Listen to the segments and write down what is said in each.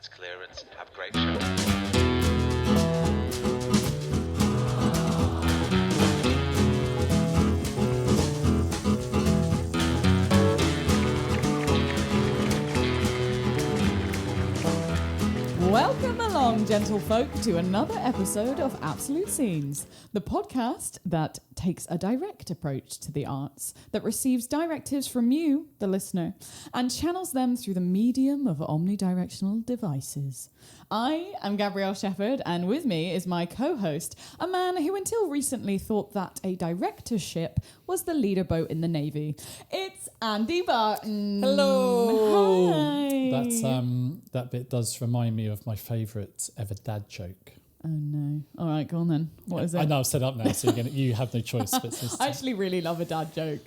That's clearance. Have a great show. Welcome along, gentlefolk, to another episode of Absolute Scenes, the podcast that takes a direct approach to the arts, that receives directives from you, the listener, and channels them through the medium of omnidirectional devices. I am Gabrielle Shepherd, and with me is my co-host, a man who until recently thought that a directorship was the leader boat in the Navy. It's Andy Barton. Hello. Hi. That's that bit does remind me of my favourite ever dad joke. Oh no. All right, go on then. What is it? I know I've set up now, so you have no choice. But I actually really love a dad joke.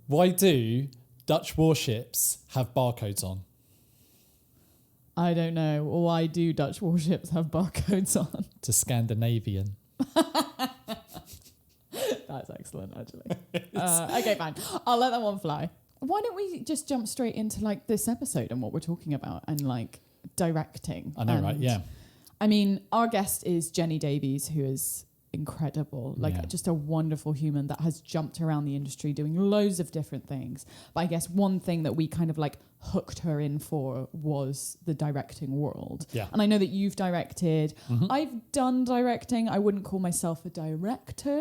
why do Dutch warships have barcodes on? I don't know. Why do Dutch warships have barcodes on? To Scandinavian. That's excellent, actually. Okay, fine. I'll let that one fly. Why don't we just jump straight into like this episode and what we're talking about and like directing? I know, right? Yeah. I mean, our guest is Jenny Davies, who is incredible, just a wonderful human that has jumped around the industry doing loads of different things. But I guess one thing that we kind of like hooked her in for was the directing world. Yeah. And I know that you've directed. Mm-hmm. I've done directing. I wouldn't call myself a director,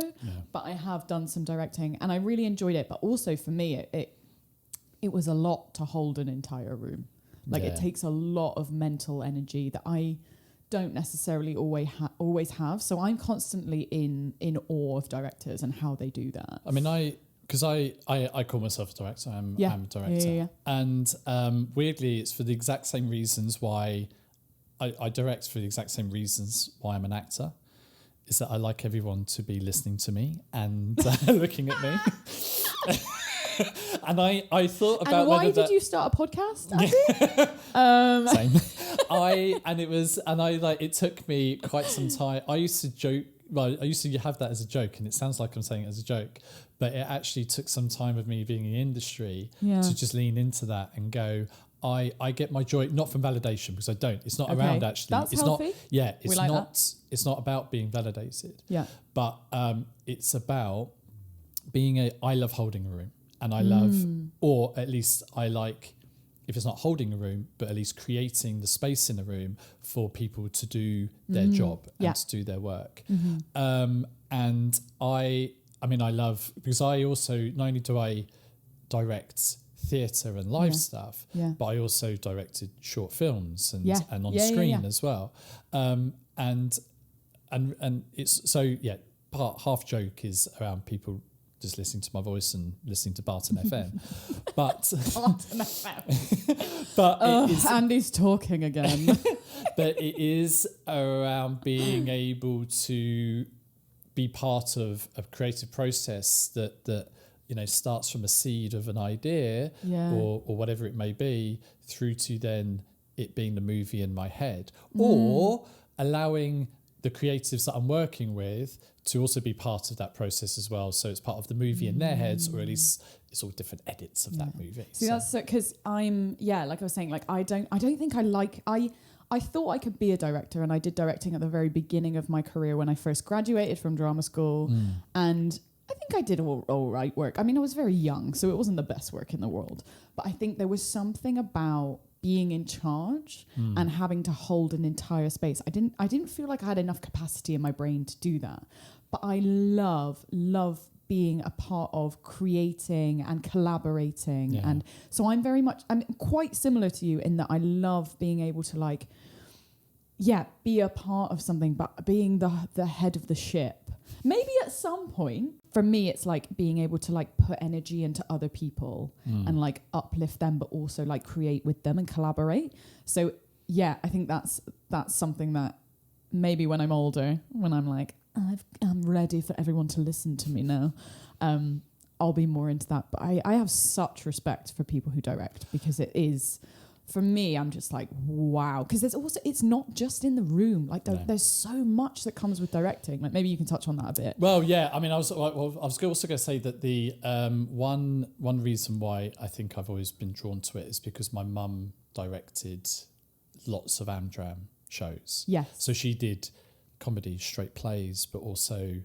but I have done some directing and I really enjoyed it. But also for me, it was a lot to hold an entire room. Like it takes a lot of mental energy that I don't necessarily always have. So I'm constantly in awe of directors and how they do that. I mean, because I call myself a director. I'm a director. Yeah. And weirdly, it's for the exact same reasons why I direct, for the exact same reasons why I'm an actor, is that I like everyone to be listening to me and looking at me. And I thought about and why did you start a podcast, Andy? Same. It took me quite some time. I used to joke. Well, I used to have that as a joke, and it sounds like I'm saying it as a joke, but it actually took some time of me being in the industry to just lean into that and go, I get my joy not from validation, because I don't. It's not around actually. That's it's healthy. not. Yeah, it's like not. That. It's not about being validated. Yeah. But it's about being I love holding a room, and I love, or at least I like, if it's not holding a room, but at least creating the space in a room for people to do their job and to do their work. Mm-hmm. And I love, because I also, not only do I direct theatre and live stuff, but I also directed short films and on screen as well. And it's so, half joke is around people just listening to my voice and listening to Barton FM. But Barton FM. But it is, Andy's talking again. but it is around being able to be part of a creative process that starts from a seed of an idea or whatever it may be, through to then it being the movie in my head, or allowing the creatives that I'm working with to also be part of that process as well. So it's part of the movie in their heads, or at least it's all different edits of that movie. See, that's because I'm, like I was saying, like I don't think I thought I could be a director, and I did directing at the very beginning of my career when I first graduated from drama school. And I think I did all right work. I mean, I was very young, so it wasn't the best work in the world. But I think there was something about being in charge and having to hold an entire space. I didn't feel like I had enough capacity in my brain to do that. But I love being a part of creating and collaborating. And so I'm quite similar to you in that I love being able to be a part of something, but being the head of the ship. Maybe at some point, for me, it's like being able to put energy into other people and uplift them, but also create with them and collaborate. So I think that's something that maybe when I'm older, when I'm I'm ready for everyone to listen to me now, I'll be more into that. But I have such respect for people who direct, because it is, for me, I'm just wow. Because it's not just in the room. There's so much that comes with directing. Maybe you can touch on that a bit. Well, yeah. I mean, I was also going to say that the one reason why I think I've always been drawn to it is because my mum directed lots of Amdram shows. Yes. So she did comedy, straight plays, but also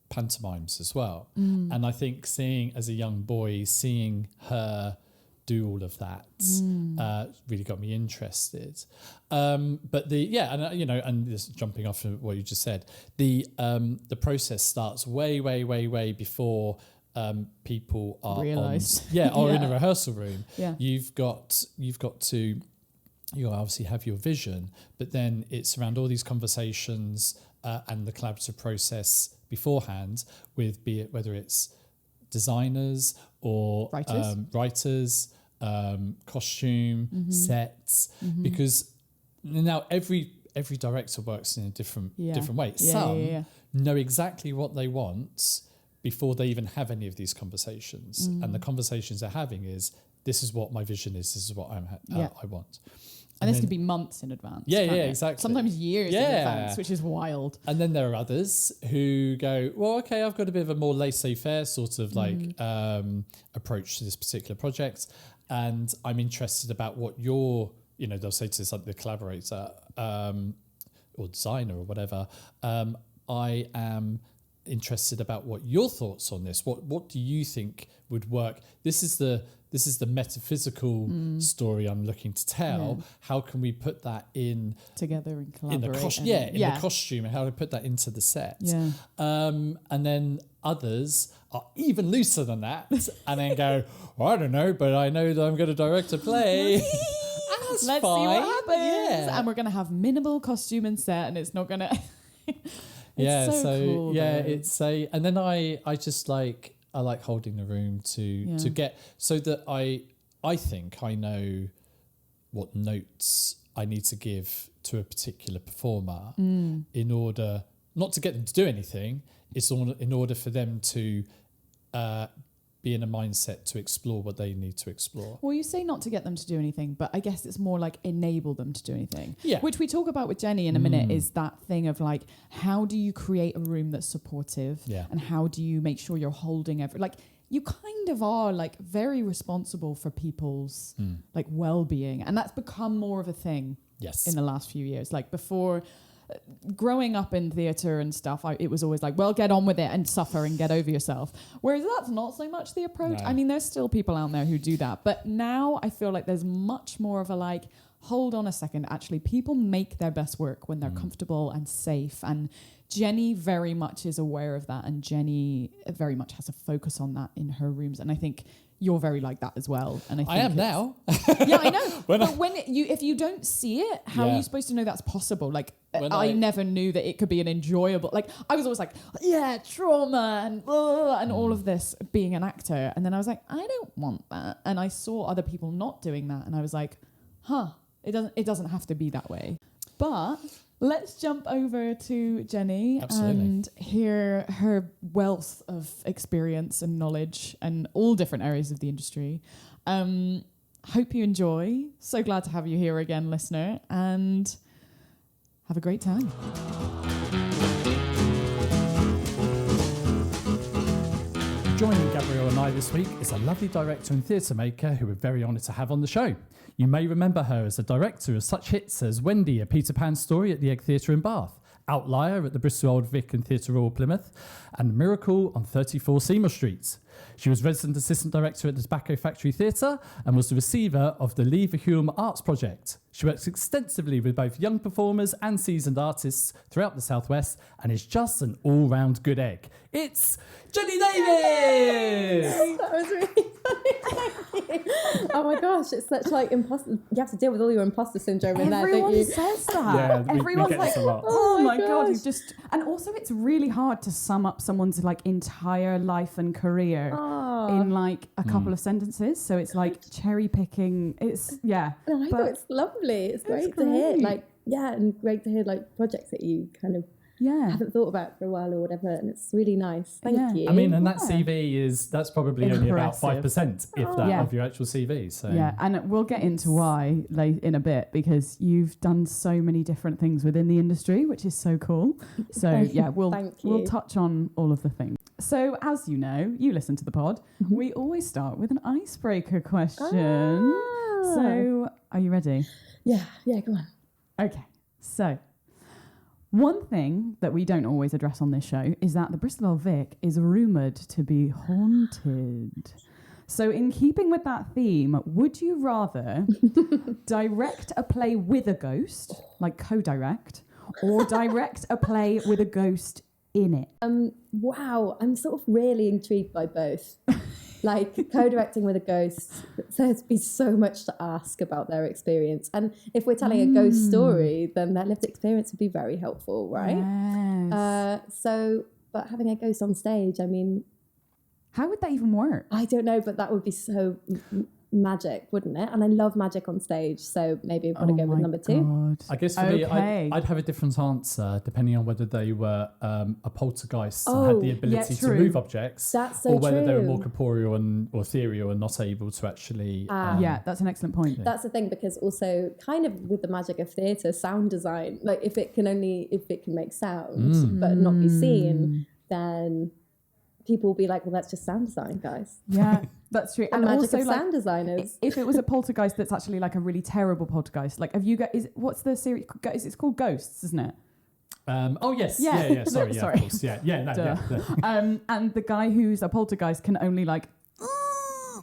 pantomimes as well. And I think as a young boy, seeing her do all of that really got me interested. But and this jumping off of what you just said, the process starts way before people are Realise. or in a rehearsal room. Yeah. You've got to obviously have your vision, but then it's around all these conversations and the collaborative process beforehand with whether it's designers or writers, costume, sets, because now every director works in a different way. Some know exactly what they want before they even have any of these conversations, and the conversations they're having is, this is what my vision is, this is what I want. And this could be months in advance. Exactly. Sometimes years in advance, which is wild. And then there are others who go, well, okay, I've got a bit of a more laissez-faire sort of approach to this particular project, and I'm interested about what they'll say to the collaborator or designer or whatever, I am interested about what your thoughts on this. What do you think would work? This is the metaphysical story I'm looking to tell. Yeah. How can we put that in together and collaborate? The costume, and how to put that into the set. Yeah. And then others are even looser than that, and then go, well, I don't know, but I know that I'm going to direct a play. Let's see what happens. Yeah. And we're going to have minimal costume and set, and it's not going to. It's so cool, it's and then I just like holding the room to get, so that I think I know what notes I need to give to a particular performer in order not to get them to do anything. It's in order for them to be in a mindset to explore what they need to explore. Well, you say not to get them to do anything, but I guess it's more like enable them to do anything. Yeah. Which we talk about with Jenny in a minute, is that thing of like, how do you create a room that's supportive? Yeah. And how do you make sure you're holding you kind of are like very responsible for people's like well-being. And that's become more of a thing in the last few years. Like before, growing up in theatre and stuff, it was always like, well, get on with it and suffer and get over yourself. Whereas that's not so much the approach. No. I mean, there's still people out there who do that. But now I feel like there's much more of a like, hold on a second. Actually, people make their best work when they're comfortable and safe. And Jenny very much is aware of that. And Jenny very much has a focus on that in her rooms. And I think you're very like that as well. And I think am now. Yeah, I know. But if you don't see it, how are you supposed to know that's possible? Like, I never knew that it could be an enjoyable. Like, I was always like, trauma and all of this being an actor. And then I was like, I don't want that. And I saw other people not doing that, and I was like, it doesn't have to be that way. But let's jump over to Jenny and hear her wealth of experience and knowledge and all different areas of the industry. Hope you enjoy. So glad to have you here again, listener, and have a great time. Joining Gabrielle and I this week is a lovely director and theatre maker who we're very honoured to have on the show. You may remember her as a director of such hits as Wendy, A Peter Pan Story at the Egg Theatre in Bath, Outlier at the Bristol Old Vic and Theatre Royal Plymouth, and Miracle on 34 Seymour Street. She was resident assistant director at the Tobacco Factory Theatre and was the receiver of the Lever Hulme Arts Project. She works extensively with both young performers and seasoned artists throughout the Southwest and is just an all-round good egg. It's Jenny Davies! That was really funny. Thank you. Oh my gosh, it's such like imposter. You have to deal with all your imposter syndrome in there, don't you? Everyone says that. Yeah, everyone's we get like, this a lot. oh my god, you just. And also, it's really hard to sum up someone's like entire life and career in like a couple of sentences. So it's like cherry picking. It's No, I thought it's lovely. It's great to hear. Like and great to hear like projects that you kind of haven't thought about for a while or whatever, and it's really nice. Thank you. I mean, and that CV that's probably only about 5%, if that, of your actual CV. So and we'll get into why in a bit, because you've done so many different things within the industry, which is so cool. So we'll touch on all of the things. So as you know, you listen to the pod. We always start with an icebreaker question. So are you ready? Yeah, go on. Okay, so one thing that we don't always address on this show is that the Bristol Old Vic is rumoured to be haunted. So in keeping with that theme, would you rather direct a play with a ghost, like co-direct, or direct a play with a ghost in it? Wow, I'm sort of really intrigued by both. Like co-directing with a ghost, there'd be so much to ask about their experience. And if we're telling a ghost story, then their lived experience would be very helpful, right? Yes. But having a ghost on stage, I mean... How would that even work? I don't know, but that would be so magic, wouldn't it? And I love magic on stage, so maybe I'd want to go with number 2. God. I guess for me, I'd have a different answer depending on whether they were a poltergeist and had the ability to move objects, that's so or whether they were true. more corporeal or ethereal and not able to actually. Yeah, that's an excellent point. That's the thing, because also kind of with the magic of theatre, sound design, like if it can make sound but not be seen, then people will be like, well, that's just sound design, guys. Yeah, that's true. And magic also, of sound designers. If it was a poltergeist that's actually like a really terrible poltergeist, like have you got? What's the series? It's called Ghosts, isn't it? Oh yes, Yeah. yeah. Sorry, yeah, Sorry. of course, yeah. And the guy who's a poltergeist can only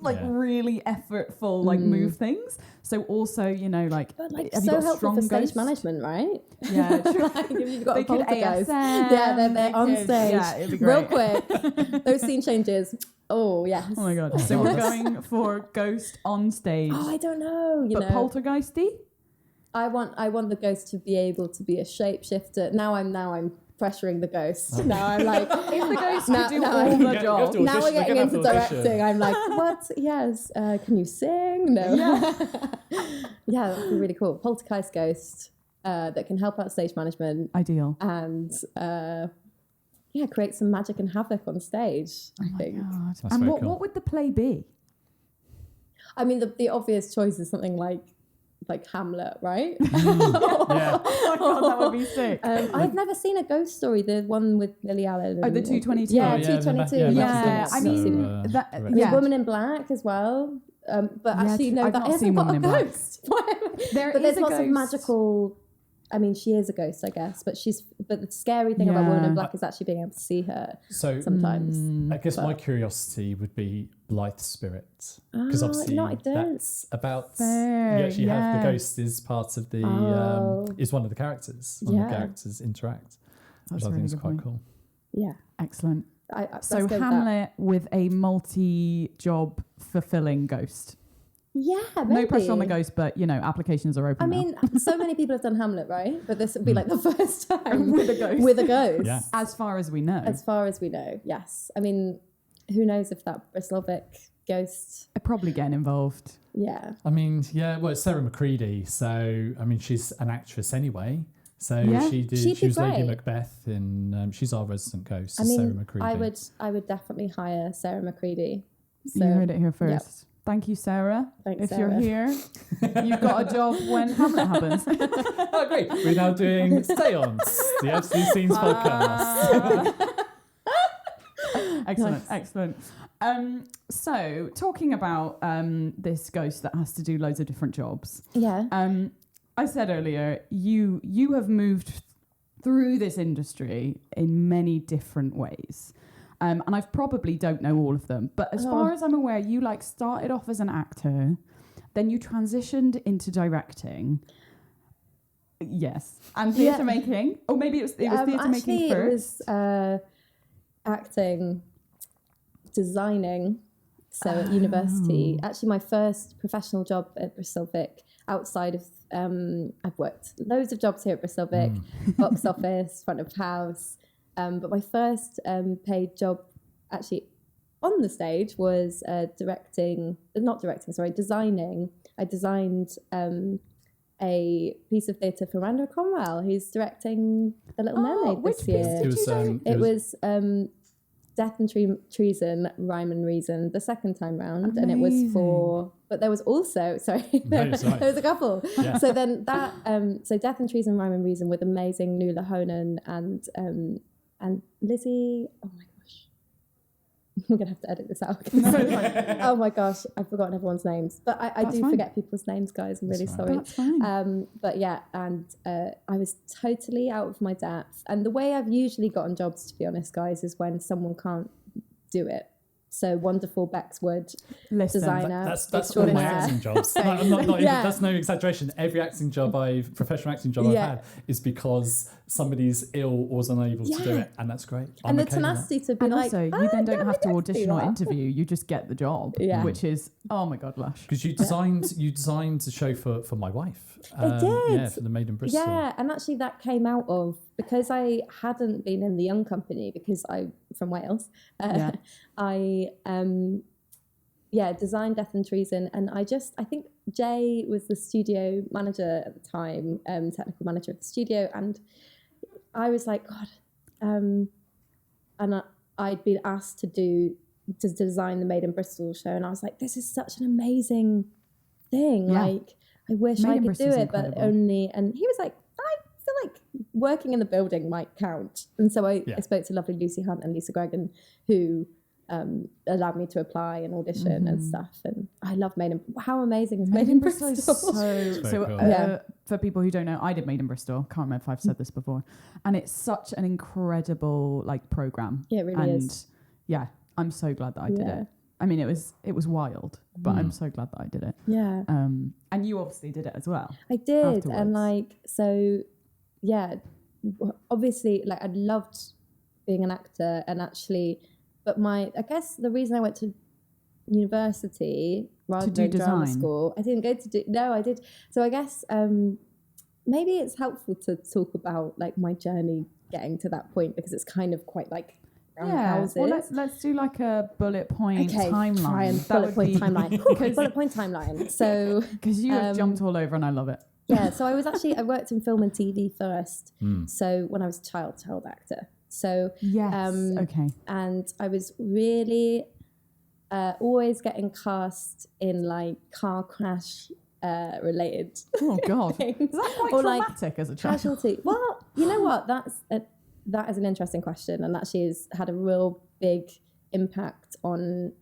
really effortful move things. So also, But like have you so got helpful strong for stage ghosts? management, right? Yeah, true. Like if you've got They a could poltergeist, ASM, yeah, they're on could- stage. yeah, it'd be Real great. quick, those scene changes. Oh yes. Oh my god! So we're going for ghost on stage. Oh, I don't know. But poltergeisty? I want the ghost to be able to be a shapeshifter. Now I'm pressuring the ghost. Now I'm like, If the ghost Now- could do now all I- the You have job. to now we're audition, getting they're into gonna have to audition. directing. I'm like, what? Yes. Can you sing? No. Yeah, that would be really cool. Poltergeist ghost that can help out stage management Ideal. and create some magic and havoc on stage. I think. God. That's And very what cool. would the play be? I mean, the obvious choice is something like Hamlet, right? Yeah. Oh my god, that would be sick. I've never seen a ghost story. The one with Lily Allen. Oh, the 222. Yeah, Oh, yeah, 222. yeah, Yeah, that's I so, mean, correct. yeah. Woman in Black as well. But actually, no, I've that not hasn't seen got Woman a in Black. ghost. There But there's is a lots of ghost. magical. I mean, she is a ghost, I guess. But the scary thing about Woman Yeah. in Black is actually being able to see her So sometimes. I guess my curiosity would be Blythe Spirit, because Oh, obviously no, I don't. that's about Fair, you actually have yeah. the ghost is part of the is one of the characters. One of the Yeah. characters interact, That's which I a think really is good quite point. cool. Yeah. Excellent. Let's So go with that. Hamlet with a multi-job fulfilling ghost. Yeah, maybe. No pressure on the ghost, but applications are open I now. mean, so many people have done Hamlet, right? But this would be like the first time With a ghost. With a ghost. Yeah. As far as we know. As far as we know, yes. I mean, who knows if that Bristol Vic ghost? They're probably getting involved. Yeah. I mean, yeah, well, it's Sarah McCready, so I mean, she's an actress anyway. So Yeah. she She'd be was Lady great. Macbeth, and she's our resident ghost. I Sarah mean, McCready. I would definitely hire Sarah McCready. You heard it here first. Thank you, Sarah. Thanks, if Sarah. you're here, you've got a job when Hamlet happens. Oh, great! We're now doing Seance, the Absolute Scenes podcast. Excellent, excellent. So, talking about this ghost that has to do loads of different jobs. Yeah. I said earlier, you have moved through this industry in many different ways. And I probably don't know all of them. But as far as I'm aware, you started off as an actor, then you transitioned into directing. Yes. And theatre making. Or maybe it was theatre making first. It was acting, designing. So at university, actually my first professional job at Bristol Vic, outside of, I've worked loads of jobs here at Bristol Vic, box office, front of house. But my first paid job actually on the stage was designing. I designed a piece of theatre for Randall Cromwell, who's directing The Little Mermaid which this piece year. did It was Death and Treason, Rhyme and Reason, the second time round. And it was but there was also, there was a couple. Yeah. So then that, so Death and Treason, Rhyme and Reason with amazing Nuala Honan and Lizzie, oh my gosh. we're gonna have to edit this out. Oh my gosh, I've forgotten everyone's names, but I do forget people's names, guys. I'm really sorry. That's fine. But yeah, and I was totally out of my depth. And the way I've usually gotten jobs, to be honest, guys, is when someone can't do it. So wonderful Bexwood designer. That's all my acting jobs. That's no exaggeration. Every professional acting job I've had is because somebody's ill or was unable to do it, and that's great. And the tenacity to be and like, also, you then don't have to audition or interview. You just get the job, which is, oh my God, lush. Because you designed the show for my wife. I did. Yeah, for the Made in Bristol. Yeah, and actually that came out of, because I hadn't been in the Young Company, because I'm from Wales. I designed Death and Treason, and I think Jay was the studio manager at the time, technical manager of the studio, and I was like, God, and I'd been asked to design the Made in Bristol show, and I was like, this is such an amazing thing. Like, I wish I could do it, but only. And he was like, I feel like working in the building might count. And so I spoke to lovely Lucy Hunt and Lisa Gregan, who allowed me to apply and audition and stuff. And I love Made in. How amazing is Made in Bristol? For people who don't know, I did Made in Bristol. Can't remember if I've said this before. And it's such an incredible program. Yeah, it really is. Yeah, I'm so glad that I did it. I mean, it was wild, but I'm so glad that I did it. Yeah. And you obviously did it as well. I did, afterwards. And obviously, I loved being an actor, and actually, but I guess the reason I went to university rather than drama school, I didn't go to do. No, I did. So I guess maybe it's helpful to talk about my journey getting to that point, because it's kind of quite houses. Well, let's do a bullet point timeline. Bullet point timeline. So because you have jumped all over, and I love it. Yeah. So I worked in film and TV first. So when I was a child actor. So and I was really always getting cast in car crash related. Oh God, is that quite traumatic as a child? Casualty. Well, you know what? That is an interesting question, and actually has had a real big impact on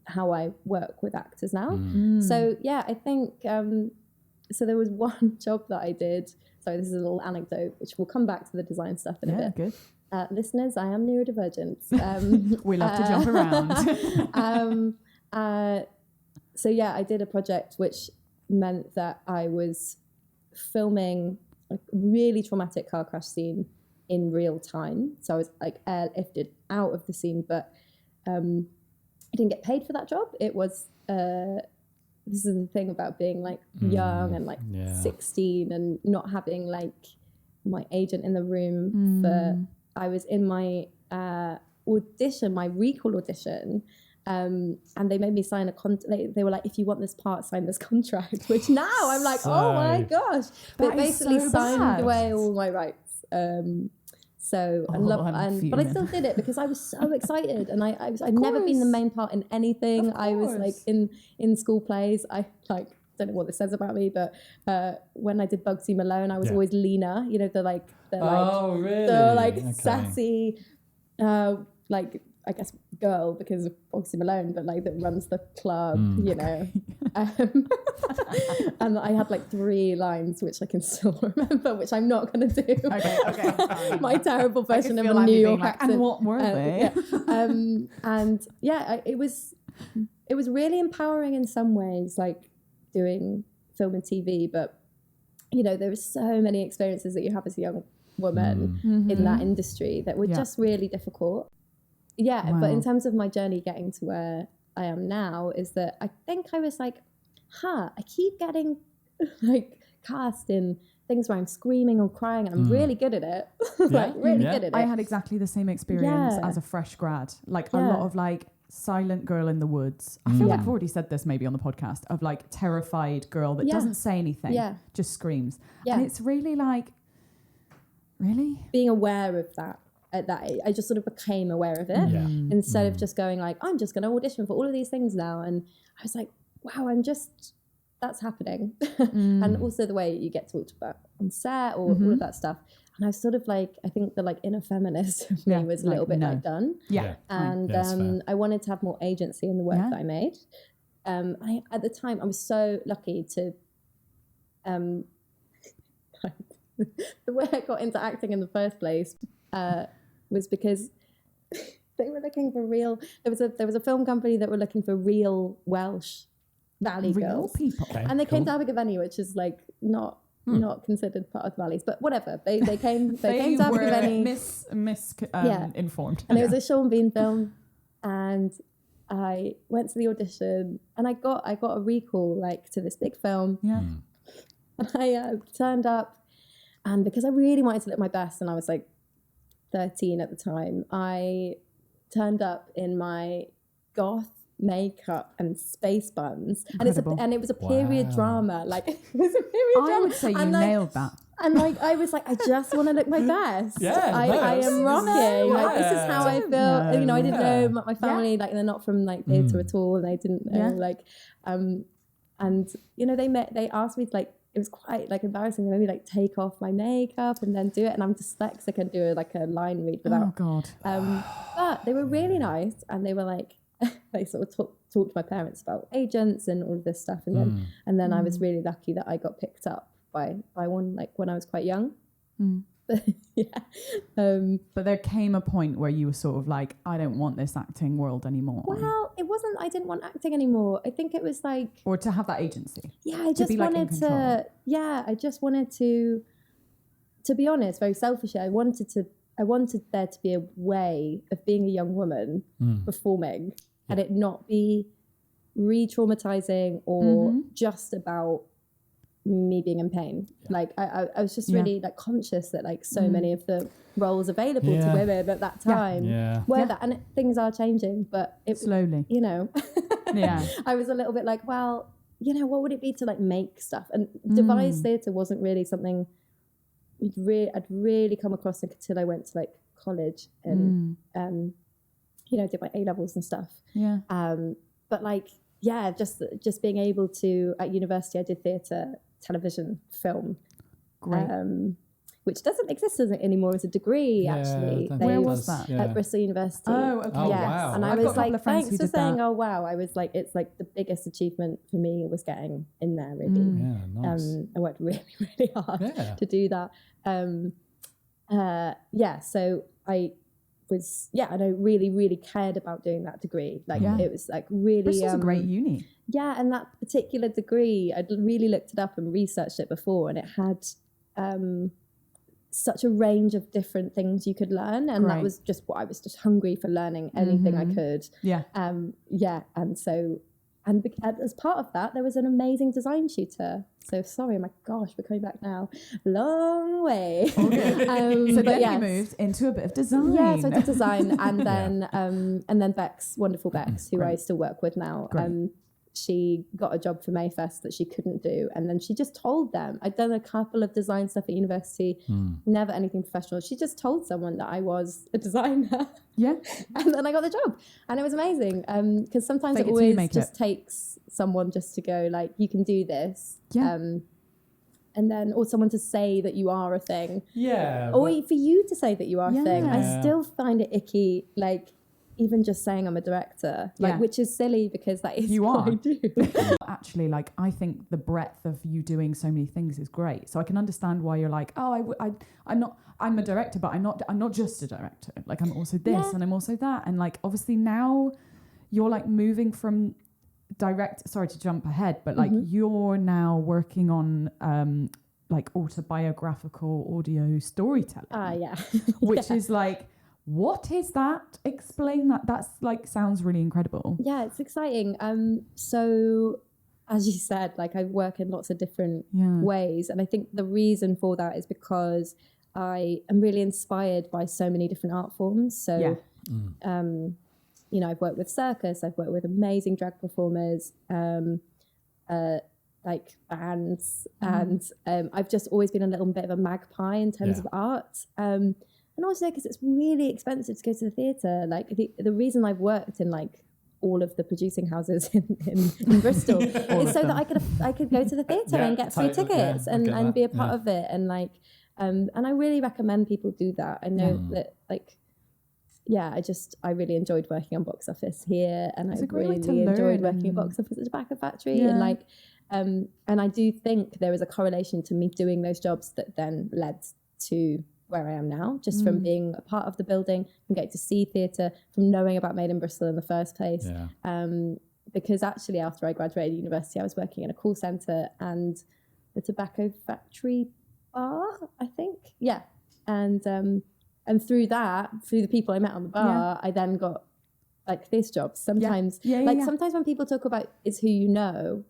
how I work with actors now. So yeah, I think so there was one job that I did. Sorry, this is a little anecdote, which we'll come back to the design stuff in a bit. Good. Listeners, I am neurodivergent. We love to jump around. So yeah, I did a project which meant that I was filming a really traumatic car crash scene in real time. So I was airlifted out of the scene, but I didn't get paid for that job. It was this is the thing about being young and 16 and not having my agent in the room. But I was in my audition, my recall audition, and they made me sign a contract. They were like, if you want this part, sign this contract, which now I'm like, oh my gosh. But basically signed away all my rights. So I but I still did it because I was so excited, and I'd never been the main part in anything. I was in school plays. I don't know what this says about me, but when I did Bugsy Malone, I was always Lena. You know, the sassy, I guess girl because of Bugsy Malone, but that runs the club, you know. And I had 3 lines which I can still remember, which I'm not going to do. Okay. My terrible version of a New York accent. And what were they? It was really empowering in some ways, doing film and TV, but you know, there were so many experiences that you have as a young woman in that industry that were just really difficult. Yeah, wow. But in terms of my journey getting to where I am now, is that I think I was I keep getting cast in things where I'm screaming or crying, and I'm really good at it. Good at it. I had exactly the same experience as a fresh grad. A lot of silent girl in the woods. I feel like I've already said this maybe on the podcast, of terrified girl that doesn't say anything, just screams. And it's really really being aware of that. At that age, I just sort of became aware of it instead of just going I'm just going to audition for all of these things now. And I was like, wow, that's happening. And also the way you get talked about on set or all of that stuff. And I was sort of like, I think the like inner feminist of me was a little bit like done. Yeah. And I wanted to have more agency in the work that I made. At the time, I was so lucky to, the way I got into acting in the first place was because they were looking for real. There was a film company that were looking for real Welsh Valley girls, people, and they came to Abergavenny, which is like not considered part of the valleys, but whatever. They came to Abergavenny. Informed, and it was a Sean Bean film, and I went to the audition, and I got a recall like to this big film. Yeah, and I turned up, and because I really wanted to look my best, and I was like 13 at the time, I turned up in my goth makeup and space buns. Incredible. And it was a period drama. Like it was a period drama. I would say you nailed that. And like I was like, I just want to look my best. I am rocking. Like this is how I feel. You know, I didn't know my family, like they're not from like theatre at all, and they didn't know like and you know they asked me to, like, it was quite like embarrassing. They made me like take off my makeup and then do it, and I'm dyslexic and do like a line read without. Oh God. But they were really nice, and they were like, they sort of talked to my parents about agents and all of this stuff, and then I was really lucky that I got picked up by one, like when I was quite young. But there came a point where you were sort of like, I don't want this acting world anymore. Well, it wasn't I didn't want acting anymore. I think it was like, or to have that agency. Yeah, I just wanted to. Yeah, I just wanted to be honest, very selfishly, I wanted there to be a way of being a young woman performing and it not be re-traumatizing or just about me being in pain. Like I was just really like conscious that like so many of the roles available to women at that time were that, and things are changing, but it slowly, you know. I was a little bit like, well, you know, what would it be to like make stuff? And devised theatre wasn't really something I'd really come across until I went to like college and you know, did my A-levels and stuff. But like just being able to, at university I did theatre, television, film, which doesn't exist anymore as a degree. Actually, where was that? At Bristol University. Oh, okay. Oh, wow. And I was like, thanks for saying, oh wow. I was like, it's like the biggest achievement for me was getting in there, really. Nice. I worked really, really hard to do that. So I was, and I really, really cared about doing that degree. Like it was like really... Bristol's a great uni. Yeah, and that particular degree, I'd really looked it up and researched it before, and it had such a range of different things you could learn, and that was just what I was just hungry for, learning anything I could. And so... And as part of that, there was an amazing design tutor. So sorry, my gosh, we're coming back now. Long way. So then you moved into a bit of design. Yeah, so I did design, and then Bex, wonderful Bex, who I still work with now. She got a job for Mayfest that she couldn't do, and then she just told them. I'd done a couple of design stuff at university, never anything professional. She just told someone that I was a designer. And then I got the job, and it was amazing. Because sometimes it always just takes someone just to go like, you can do this. And then, or someone to say that you are a thing. Or for you to say that you are a thing. I still find it icky, like, even just saying I'm a director, like, which is silly because that is what I do. Actually, like, I think the breadth of you doing so many things is great. So I can understand why you're like, I'm a director, but I'm not just a director. Like, I'm also this and I'm also that. And like, obviously now you're like moving from sorry to jump ahead, but like you're now working on like autobiographical audio storytelling. Which is like, what is that? Explain that. That's like, sounds really incredible. Yeah, it's exciting. So as you said, like I work in lots of different ways. And I think the reason for that is because I am really inspired by so many different art forms. So, you know, I've worked with circus, I've worked with amazing drag performers, like bands. And I've just always been a little bit of a magpie in terms of art. And also because it's really expensive to go to the theatre. Like the reason I've worked in like all of the producing houses in Bristol is so that I could go to the theatre and get free tickets and be a part of it. And like, And I really recommend people do that. I know that like, I really enjoyed working on box office here, and It's I a great way to really enjoyed learn working at and- box office at Tobacco Factory, and like, and I do think there is a correlation to me doing those jobs that then led to where I am now, just from being a part of the building, from getting to see theatre, from knowing about Made in Bristol in the first place. Because actually after I graduated university, I was working in a call centre and the Tobacco Factory bar, I think. Yeah. And through that, through the people I met on the bar, I then got like this job. Sometimes, sometimes when people talk about it's who you know,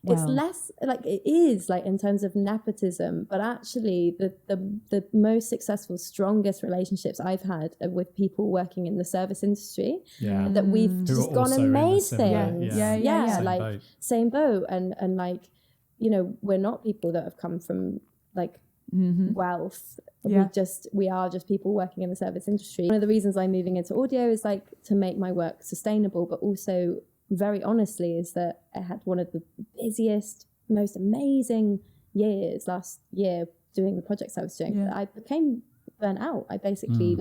it's less like it is like in terms of nepotism, but actually the most successful, strongest relationships I've had are with people working in the service industry that we've just gone and made things. Same boat. And like, you know, we're not people that have come from like wealth. We are just people working in the service industry. One of the reasons I'm moving into audio is like to make my work sustainable, but also very honestly is that I had one of the busiest, most amazing years last year doing the projects I was doing. I became burnt out. I basically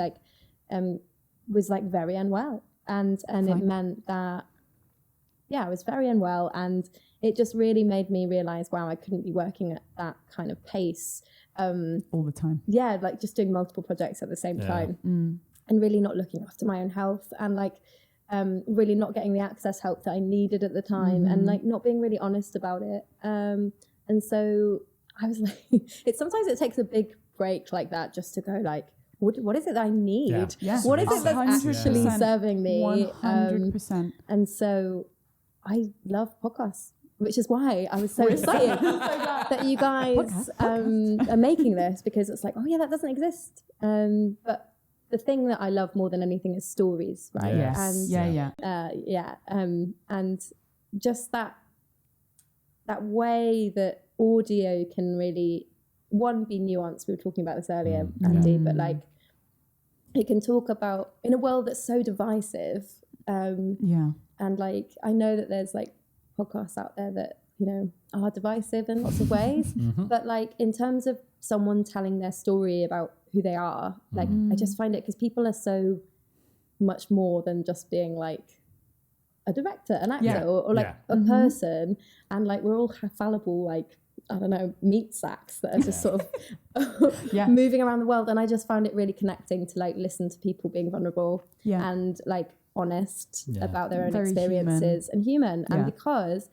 was like very unwell, and it meant that I was very unwell, and it just really made me realize, wow, I couldn't be working at that kind of pace all the time. Like just doing multiple projects at the same time, and really not looking after my own health, and like really not getting the access help that I needed at the time, and like not being really honest about it. And so I was like, sometimes it takes a big break like that just to go like, what is it that I need? What is it that's actually serving me? 100%. And so I love podcasts, which is why I was so excited that you guys are making this, because it's like, oh yeah, that doesn't exist. But the thing that I love more than anything is stories, right? And and just that way that audio can really be nuanced. We were talking about this earlier, Andy, but like it can talk about in a world that's so divisive. And like I know that there's like podcasts out there that, you know, are divisive in lots of ways, but like in terms of someone telling their story about who they are, like I just find it, because people are so much more than just being like a director, an actor, or like a person, and like we're all fallible, like I don't know, meat sacks that are just sort of moving around the world. And I just found it really connecting to like listen to people being vulnerable and like honest about their own Very experiences and human. And because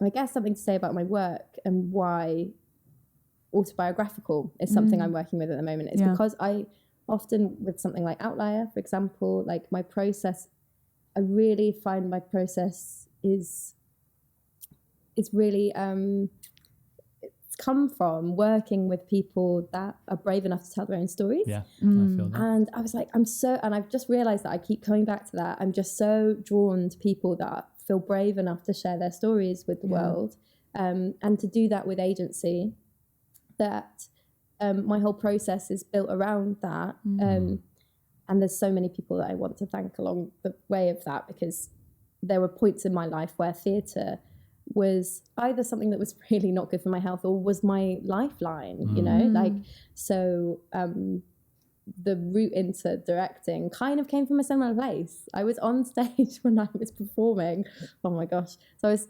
I guess something to say about my work and why autobiographical is something I'm working with at the moment is because I often, with something like Outlier, for example, like my process, I really find my process is really it's come from working with people that are brave enough to tell their own stories. I feel that. And I was like, and I've just realized that I keep coming back to that. I'm just so drawn to people that feel brave enough to share their stories with the world, and to do that with agency, that my whole process is built around that. And there's so many people that I want to thank along the way of that, because there were points in my life where theatre was either something that was really not good for my health or was my lifeline, you know, like, so the route into directing kind of came from a similar place. I was on stage when I was performing. Oh my gosh. So I was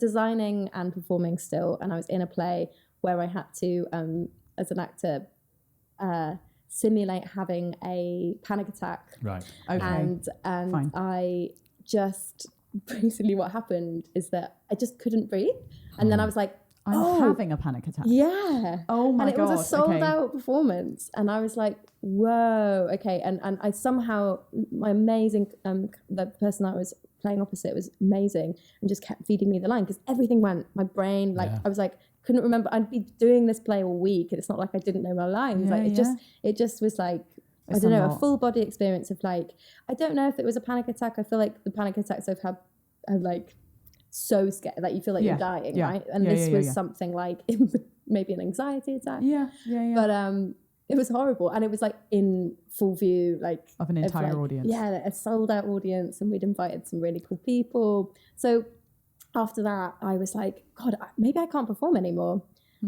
designing and performing still, and I was in a play where I had to, as an actor, simulate having a panic attack. Right. Okay. And Fine. I just, basically what happened is that I just couldn't breathe. And then I was like, I'm having a panic attack. Yeah. Oh my god. And it was a sold out performance. And I was like, whoa, okay. And I somehow, my amazing, the person I was playing opposite was amazing and just kept feeding me the line, because everything went, my brain, like, I was like, couldn't remember. I'd be doing this play all week, and it's not like I didn't know my lines. It just was like, I don't know, a full body experience of like, I don't know if it was a panic attack. I feel like the panic attacks I've had are like so scared, like you feel like you're dying, right? And this was something like maybe an anxiety attack. But it was horrible, and it was like in full view, like of an entire audience. Yeah, a sold out audience, and we'd invited some really cool people. So after that, I was like, God, maybe I can't perform anymore.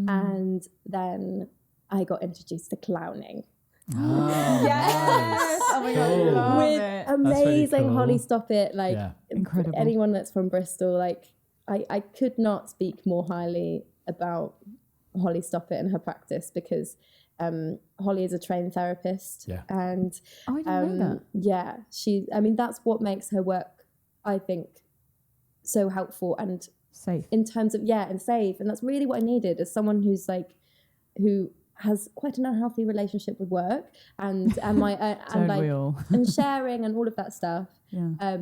And then I got introduced to clowning. Yes. Oh my god, Cool. love With it. amazing cool. Holly Stoppit, like Yeah. Incredible. anyone that's from Bristol, like I could not speak more highly about Holly Stoppit and her practice, because Holly is a trained therapist, Yeah. and Oh, I didn't know that. yeah, that's what makes her work, I think, so helpful, and Safe. in terms of and safe, and that's really what I needed, as someone who has quite an unhealthy relationship with work and my Don't we all? and sharing and all of that stuff. Yeah.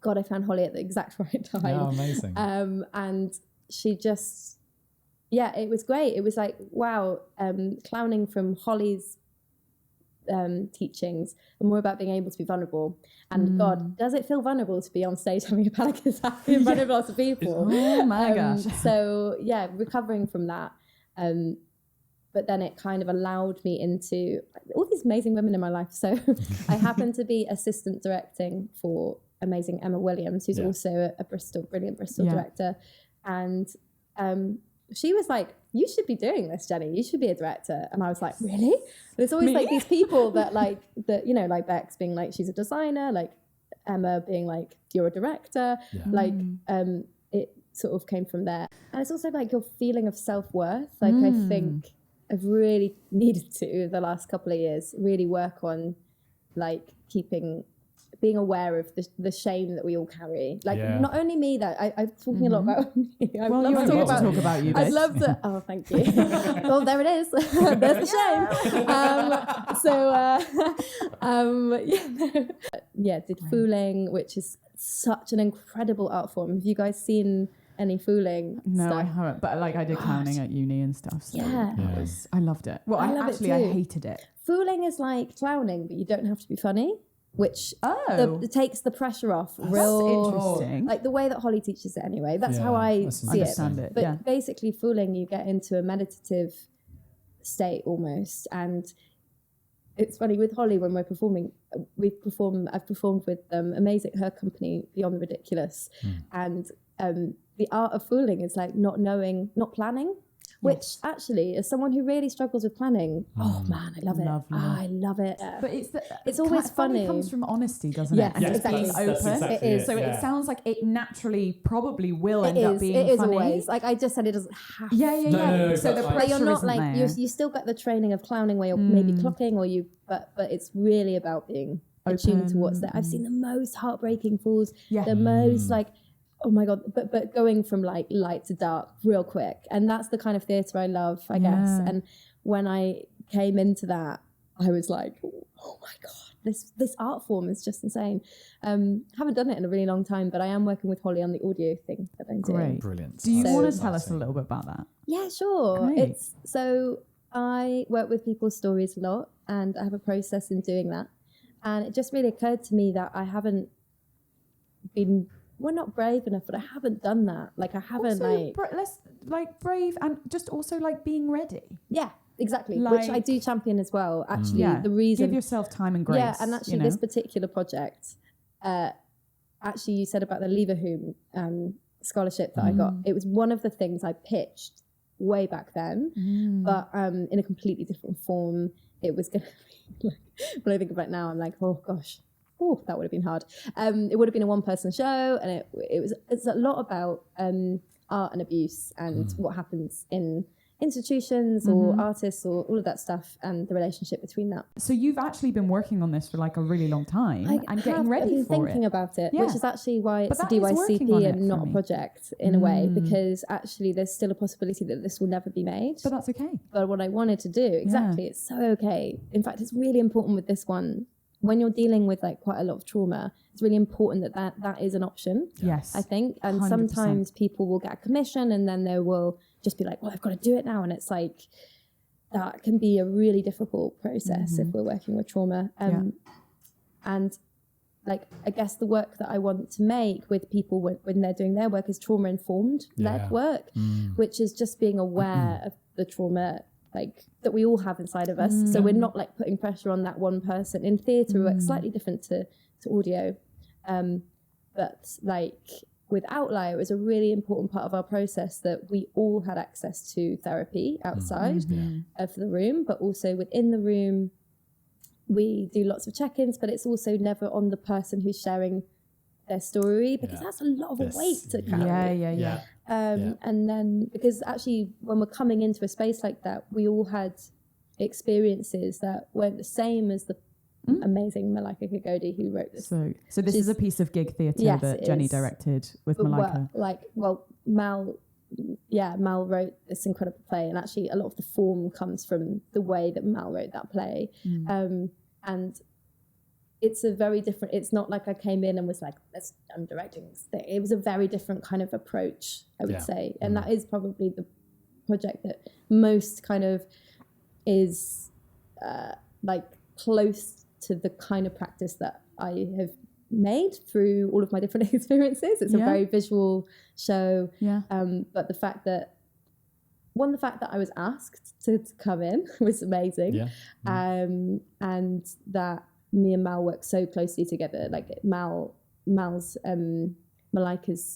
God, I found Holly at the exact right time. Oh, amazing. And she just, it was great. It was like, wow, clowning from Holly's teachings are more about being able to be vulnerable. And God, does it feel vulnerable to be on stage having a panic attack in front of lots of people? Oh my gosh. So recovering from that. But then it kind of allowed me into all these amazing women in my life. So I happened to be assistant directing for amazing Emma Williams, who's also a brilliant Bristol director. And she was like, you should be doing this, Jenny. You should be a director. And I was like, really? There's always like these people that like Bex being like, she's a designer, like Emma being like, you're a director. Like it sort of came from there. And it's also like your feeling of self-worth. Like I think I've really needed to, the last couple of years, really work on like being aware of the shame that we all carry. Like not only me, that I'm talking a lot about me. Well, you have to talk about you, I'd love to. Oh, thank you. Well, there it is. There's the shame. Did fooling, which is such an incredible art form. Have you guys seen any fooling No, stuff? I haven't. But like I did clowning at uni and stuff. So I loved it. Well, I love it I too. hated it. Fooling is like clowning, but you don't have to be funny, which it takes the pressure off. Real Interesting. like the way that Holly teaches it anyway. That's how I see it. Understand it. But basically fooling, you get into a meditative state almost. And it's funny with Holly, when we're performing, I've performed with her company Beyond the Ridiculous. And the art of fooling is like not planning, which actually, as someone who really struggles with planning, oh man, I love it. Lovely. I love it. But it's always funny. It comes from honesty, doesn't Yes, it? And just exactly. being open. exactly It is. So it sounds like it naturally probably will end up being It is funny. always. Like I just said, it doesn't have No, so the but pressure you're not isn't like there. you still got the training of clowning where you're maybe clocking but it's really about being attuned to what's there. I've seen the most heartbreaking falls, the most like, oh my God, but going from like light to dark real quick. And that's the kind of theatre I love, I guess. And when I came into that, I was like, oh my God, this art form is just insane. Haven't done it in a really long time, but I am working with Holly on the audio thing that I'm doing. Great. Brilliant. Do you So- want to tell us a little bit about that? Yeah, sure. Great. So I work with people's stories a lot, and I have a process in doing that. And it just really occurred to me that I haven't been, not brave enough, but I haven't done that. Like I haven't Also, less like brave and just also like being ready. yeah, exactly. Which I Like- do champion as well. Actually, Yeah. the reason. Give yourself time and grace. Yeah, and actually, you know? this particular project, actually, you said about the Leverhulme scholarship that I got. It was one of the things I pitched way back then, but in a completely different form. It was going to be like, when I think about it now, I'm like, oh gosh, that would have been hard. It would have been a one-person show, and it's a lot about art and abuse and what happens in institutions or artists or all of that stuff and the relationship between that. So you've actually been working on this for like a really long time and getting ready I've been for thinking it. about it, Yeah. which is actually why it's a that is working on DYCP it and for not a me. project in a way, because actually there's still a possibility that this will never be made. But that's okay. But what I wanted to do, exactly, it's so okay. In fact, it's really important with this one. When you're dealing with like quite a lot of trauma, it's really important that is an option. Yes. I think. And 100%. sometimes people will get a commission and then they will just be like, well, I've got to do it now. And it's like, that can be a really difficult process if we're working with trauma. And like, I guess the work that I want to make with people when they're doing their work is trauma-informed led work, which is just being aware of the trauma like that we all have inside of us. So we're not like putting pressure on that one person. In theatre, we work slightly different to audio. But like with Outlier, it was a really important part of our process that we all had access to therapy outside of the room, but also within the room, we do lots of check-ins, but it's also never on the person who's sharing their story, because that's a lot of weight to carry. And then, because actually when we're coming into a space like that, we all had experiences that weren't the same as the amazing Malika Kagodi who wrote this. So this is a piece of gig theatre that Jenny directed with Malika. Mal wrote this incredible play, and actually a lot of the form comes from the way that Mal wrote that play. And it's a very different, it's not like I came in and was like, I'm directing this thing. It was a very different kind of approach, I would say. And that is probably the project that most kind of is close to the kind of practice that I have made through all of my different experiences. It's a very visual show. But the fact that I was asked to come in was amazing. And that me and Mal work so closely together. Like Malika's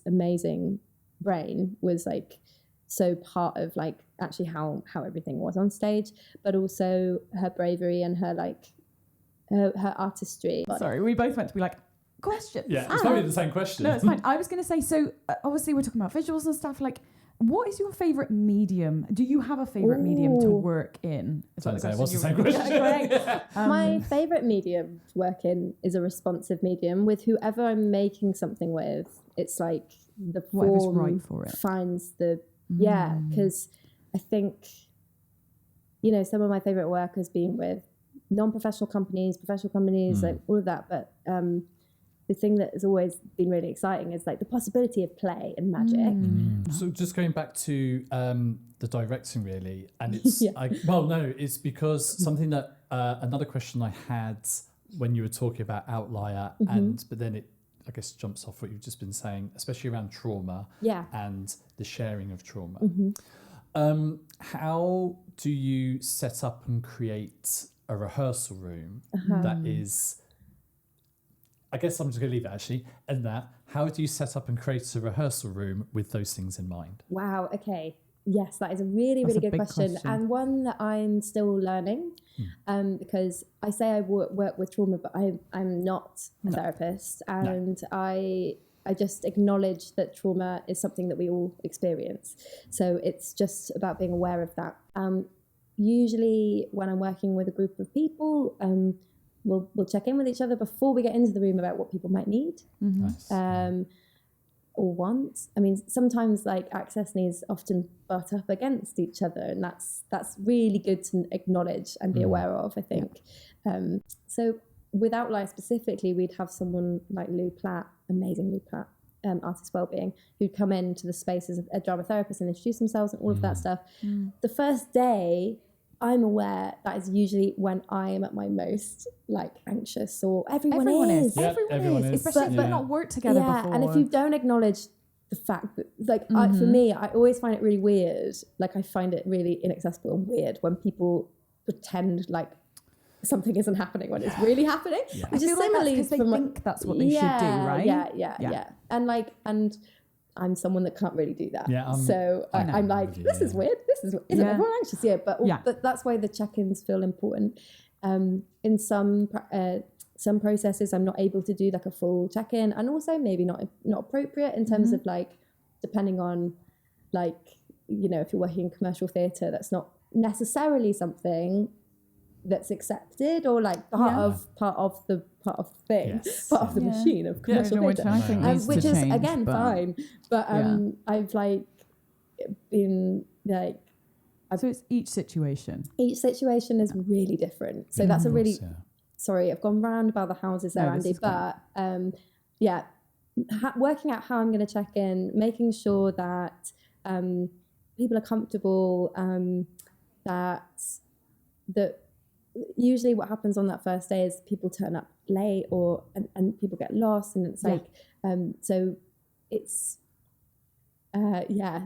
amazing brain was like so part of like actually how everything was on stage, but also her bravery and her like her artistry. Sorry, we both went to be like, questions. Yeah, it's probably the same question. No, it's fine. I was going to say, so obviously we're talking about visuals and stuff. Like, what is your favourite medium? Do you have a favourite medium to work in? What's the same question? My favourite medium to work in is a responsive medium with whoever I'm making something with. It's like the form right for it. Finds the because I think some of my favourite work has been with non-professional companies, professional companies, like all of that. But the thing that has always been really exciting is like the possibility of play and magic. So just going back to the directing really, and it's it's because something that another question I had when you were talking about Outlier, but then it I guess jumps off what you've just been saying, especially around trauma and the sharing of trauma. How do you set up and create a rehearsal room that is, I guess I'm just going to leave it actually, and that, how do you set up and create a rehearsal room with those things in mind? Wow, okay. Yes, that is a really, really good question, and one that I'm still learning because I say I work with trauma, but I'm not a therapist, and I just acknowledge that trauma is something that we all experience. So it's just about being aware of that. Usually when I'm working with a group of people, we'll check in with each other before we get into the room about what people might need. Nice. Or want. I mean, sometimes like access needs often butt up against each other, and that's really good to acknowledge and be aware of, I think. So with Outlier specifically, we'd have someone like Lou Platt, amazing Lou Platt, artist wellbeing, who'd come into the space as a drama therapist and introduce themselves and all of that stuff. The first day, I'm aware that is usually when I am at my most like anxious, or everyone is. Yeah, everyone is. Especially but not worked together before. And if you don't acknowledge the fact that, like, for me, I always find it really weird. Like, I find it really inaccessible and weird when people pretend like something isn't happening when it's really happening. Which is similarly because they think that's what they should do, right? Yeah. And I'm someone that can't really do that. Yeah, I'm like, this is weird. Isn't everyone anxious? Yeah, but that's why the check-ins feel important. In some processes, I'm not able to do like a full check-in, and also maybe not appropriate in terms of like, depending on like, if you're working in commercial theatre, that's not necessarily something that's accepted, or like part of the thing, part of the machine of commercial theatre, which is again fine. But I've like been like, so it's each situation. Each situation is really different. So that's a really sorry, I've gone round about the houses there, Andy. But working out how I'm going to check in, making sure that people are comfortable, that usually what happens on that first day is people turn up late and people get lost, and it's like so it's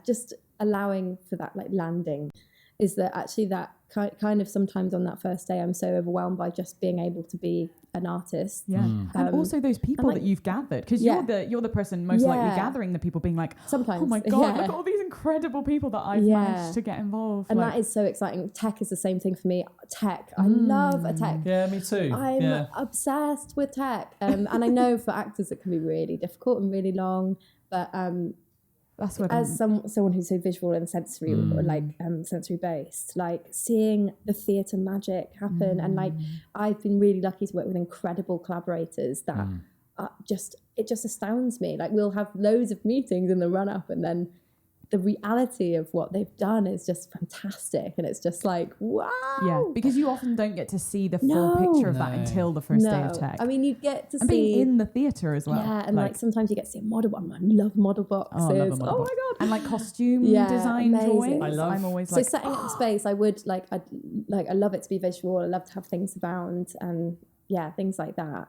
just allowing for that like landing is that actually that kind of sometimes on that first day, I'm so overwhelmed by just being able to be an artist. Yeah, and also those people that you've gathered, because you're the person most likely gathering the people, being like, sometimes, oh my god, look at all these incredible people that I've managed to get involved. And that is so exciting. Tech is the same thing for me. Tech, I love a tech. Yeah, me too. I'm obsessed with tech, and I know for actors it can be really difficult and really long, but that's what as someone who's so visual and sensory, or like sensory based, like seeing the theatre magic happen, and like I've been really lucky to work with incredible collaborators that it just astounds me. Like we'll have loads of meetings in the run up, and then the reality of what they've done is just fantastic, and it's just like, wow. Yeah, because you often don't get to see the full picture of that until the first day of tech. I mean, you get to and see being in the theatre as well. Yeah, and like sometimes you get to see a model. I love model boxes. Oh, I love a model box. My god! And like costume design drawings. I'm always so setting up the space. I would I love it to be visual. I love to have things around and things like that.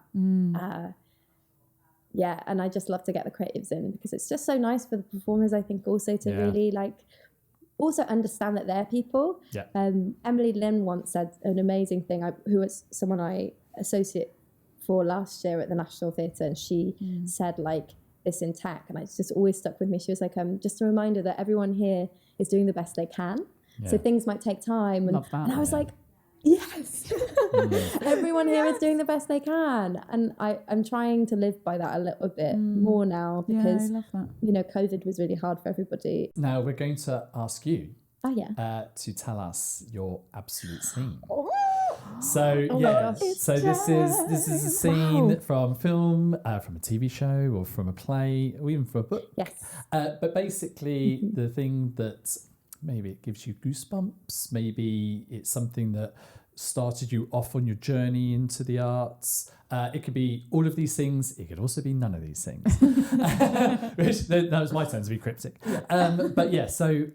And I just love to get the creatives in, because it's just so nice for the performers, I think, also to really also understand that they're people. Yeah. Emily Lynn once said an amazing thing, who was someone I associate for last year at the National Theatre, and she said like this in tech, and it's just always stuck with me. She was like, just a reminder that everyone here is doing the best they can. Yeah. So things might take time. And I was like, yes, everyone here is doing the best they can, and I'm trying to live by that a little bit more now, because I love that. COVID was really hard for everybody. Now we're going to ask you to tell us your absolute scene. So this is a scene from film, from a TV show, or from a play, or even from a book. Yes. But basically, the thing that maybe it gives you goosebumps, maybe it's something that started you off on your journey into the arts. It could be all of these things. It could also be none of these things. That was my turn to be cryptic. So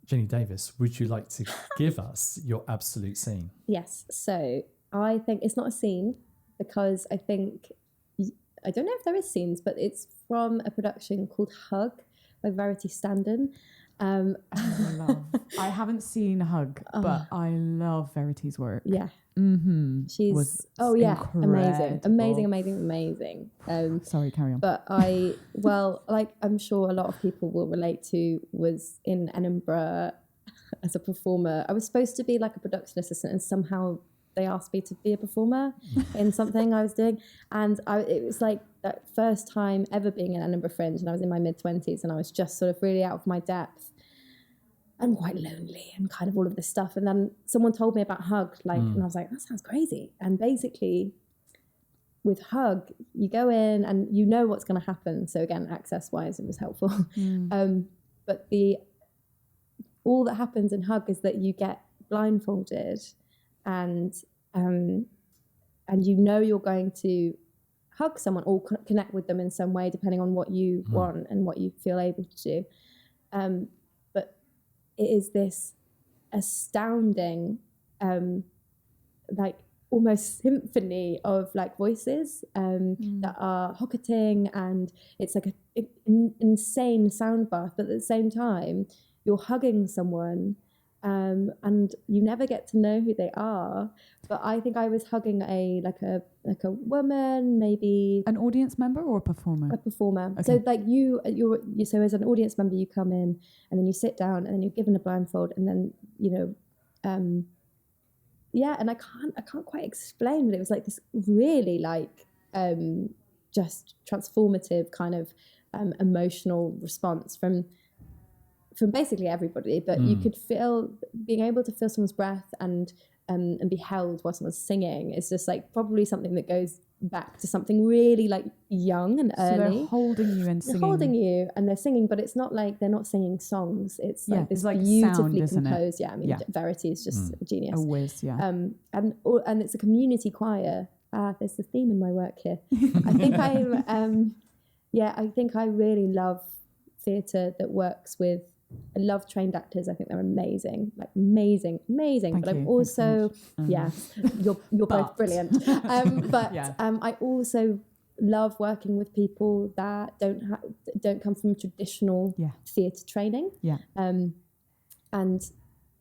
Jenny Davies, would you like to give us your absolute scene? Yes. So I think it's not a scene, because I don't know if there is scenes, but it's from a production called Hug by Verity Standen. I haven't seen Hug, but I love Verity's work. Yeah. She's amazing. Sorry, carry on. But I'm sure a lot of people will relate to, was in Edinburgh as a performer. I was supposed to be like a production assistant, and somehow they asked me to be a performer in something I was doing, and it was like that first time ever being in Edinburgh Fringe, and I was in my mid-20s, and I was just sort of really out of my depth and quite lonely and kind of all of this stuff. And then someone told me about Hug, and I was like, that sounds crazy. And basically with Hug, you go in and you know what's going to happen. So again, access-wise, it was helpful. But all that happens in Hug is that you get blindfolded, and you're going to hug someone or connect with them in some way, depending on what you want and what you feel able to do. But it is this astounding, almost symphony of voices that are hocketing, and it's like an insane sound bath. But at the same time, you're hugging someone, and you never get to know who they are. But I think I was hugging a woman, maybe an audience member or a performer. A performer. Okay. So so as an audience member, you come in and then you sit down and then you're given a blindfold, and then and I can't quite explain, but it was like this really just transformative kind of emotional response from basically everybody. But you could being able to feel someone's breath and be held while someone's singing is just probably something that goes back to something really young and early. So they're holding you and singing. They're holding you and they're singing, but it's not they're not singing songs. It's this it's beautifully sound, composed. Yeah, I mean, Verity is just a genius. A whiz, yeah. And it's a community choir. There's the theme in my work here. I think I think I really love theatre that works with. I love trained actors. I think they're amazing, amazing. Thank but you. I'm also, you're both brilliant. Yeah. I also love working with people that don't come from traditional theatre training. Yeah. And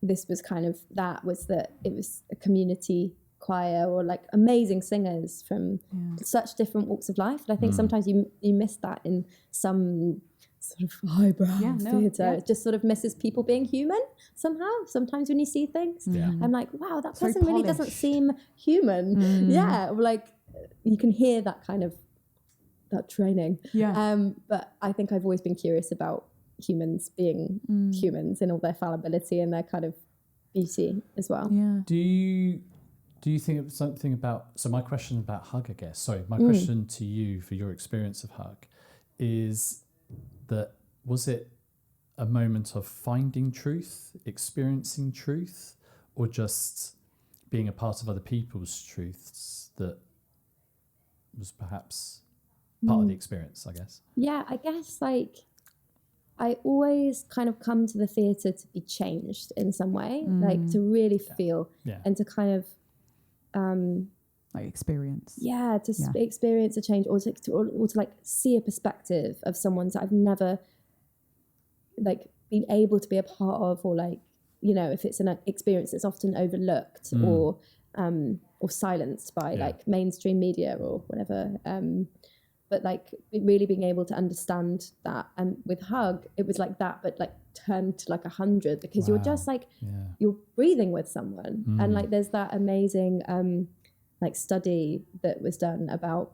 this was kind of, that was that it was a community choir or like amazing singers from such different walks of life. And I think sometimes you miss that in some sort of highbrow theatre. It just sort of misses people being human somehow. Sometimes when you see things, I'm like, wow, that person really doesn't seem human. Yeah, like you can hear that kind of that training. But I think I've always been curious about humans being humans in all their fallibility and their kind of beauty as well. Do you think of something about, so my question about Hug, I guess, sorry, my question to you for your experience of Hug is that, was it a moment of finding truth, experiencing truth, or just being a part of other people's truths that was perhaps part of the experience, I guess? Yeah, I guess like I always kind of come to the theatre to be changed in some way, like to really feel and to kind of like experience. Experience a change, or to like see a perspective of someone that I've never like been able to be a part of, or like, you know, if it's an experience that's often overlooked or silenced by like mainstream media or whatever. But like really being able to understand that, and with Hug, it was like that, but like turned to like 100, because you're just like you're breathing with someone, and like there's that amazing like study that was done about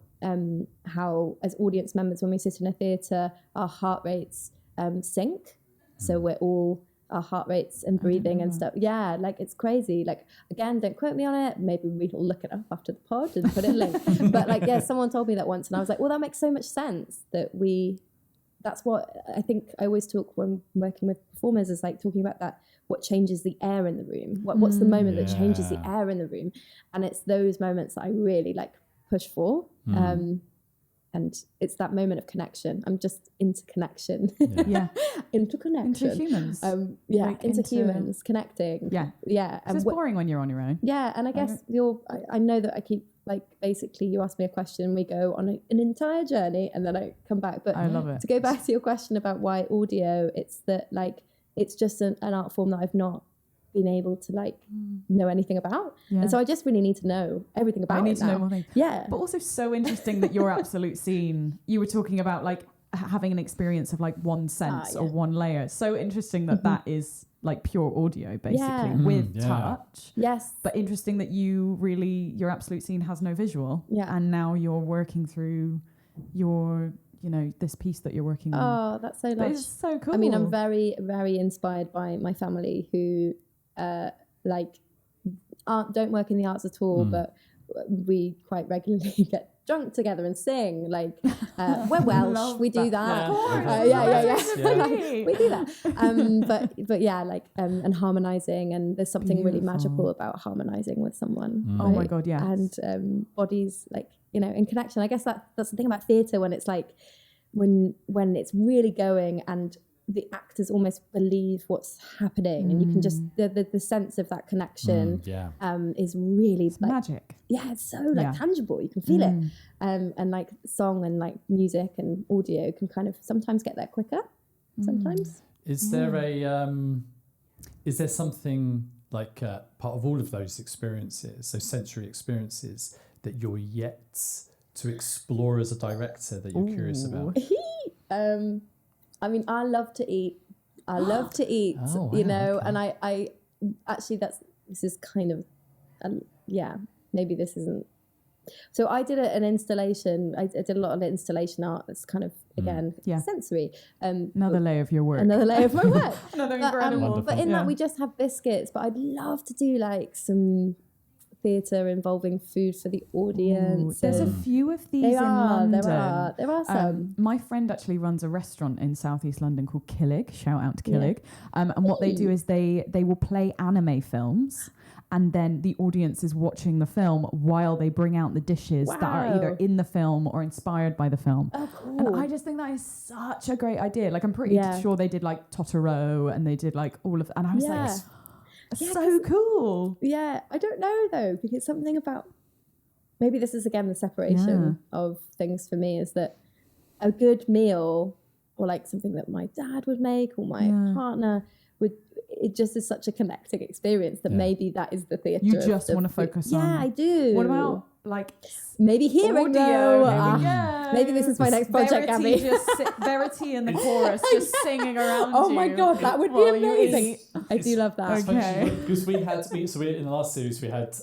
how as audience members, when we sit in a theatre, our heart rates sync, so we're all our heart rates and breathing and stuff. Yeah, like it's crazy. Like, again, don't quote me on it. Maybe we'll look it up after the pod and put it link. But like, yeah, someone told me that once, and I was like, well, that makes so much sense that that's what I think I always talk when working with performers, is like talking about that, what changes the air in the room. What's the moment that changes the air in the room? And it's those moments that I really like push for. And it's that moment of connection. I'm just into connection. Into connection. Into humans. Into humans, connecting. So it's boring when you're on your own. Yeah, and I guess I know that I keep, like, basically you ask me a question, we go on an entire journey, and then I come back. But I love it. To go back to your question about why audio, it's that, like, it's just an art form that I've not been able to like know anything about, and so I just really need to know everything about it. I need to know more things. But also so interesting that your absolute scene, you were talking about like having an experience of like one sense or one layer. So interesting that that is like pure audio basically with touch. But interesting that your absolute scene has no visual. And now you're working through your, you know, this piece that you're working on. Oh, that's so lush. It's so cool. I mean, I'm very, very inspired by my family, who don't work in the arts at all, but we quite regularly get drunk together and sing. Like, we're Welsh, we do that. We do that. But yeah, like, and harmonizing, and there's something really magical about harmonizing with someone. Oh my God, yeah. And bodies, like, you know, in connection. I guess that's the thing about theatre, when it's like, when it's really going, and the actors almost believe what's happening, and you can just the sense of that connection is really it's like magic. It's so like tangible, you can feel it, and like song and like music and audio can kind of sometimes get there quicker. Sometimes is there something like part of all of those experiences, those sensory experiences, that you're yet to explore as a director that you're curious about? I mean, I love to eat. You know, and I actually, this is kind of, maybe this isn't. So I did an installation. I did a lot of installation art. That's kind of, again, sensory. Another layer of your work. Another layer of my work. Another incredible. But in that, we just have biscuits. But I'd love to do like some theatre involving food for the audience. There's a few of these in London. There are some. My friend actually runs a restaurant in southeast London called Killig. Shout out to Killig. And what they do is they will play anime films, and then the audience is watching the film while they bring out the dishes that are either in the film or inspired by the film. Oh, cool. And I just think that is such a great idea. Like, I'm pretty sure they did like Totoro, and they did like all of, and I was like, so cool. Yeah, I don't know though, because something about, maybe this is again the separation of things for me, is that a good meal, or like something that my dad would make, or my partner, it just is such a connecting experience that maybe that is the theatre. You just want to focus on. Yeah, I do. What about like maybe hearing audio? though? Maybe this is my next project, Gabby. Verity in the chorus, just singing around. Oh you my god, that would be while you amazing. eat. I do love that. It's funny Okay. because we in the last series we had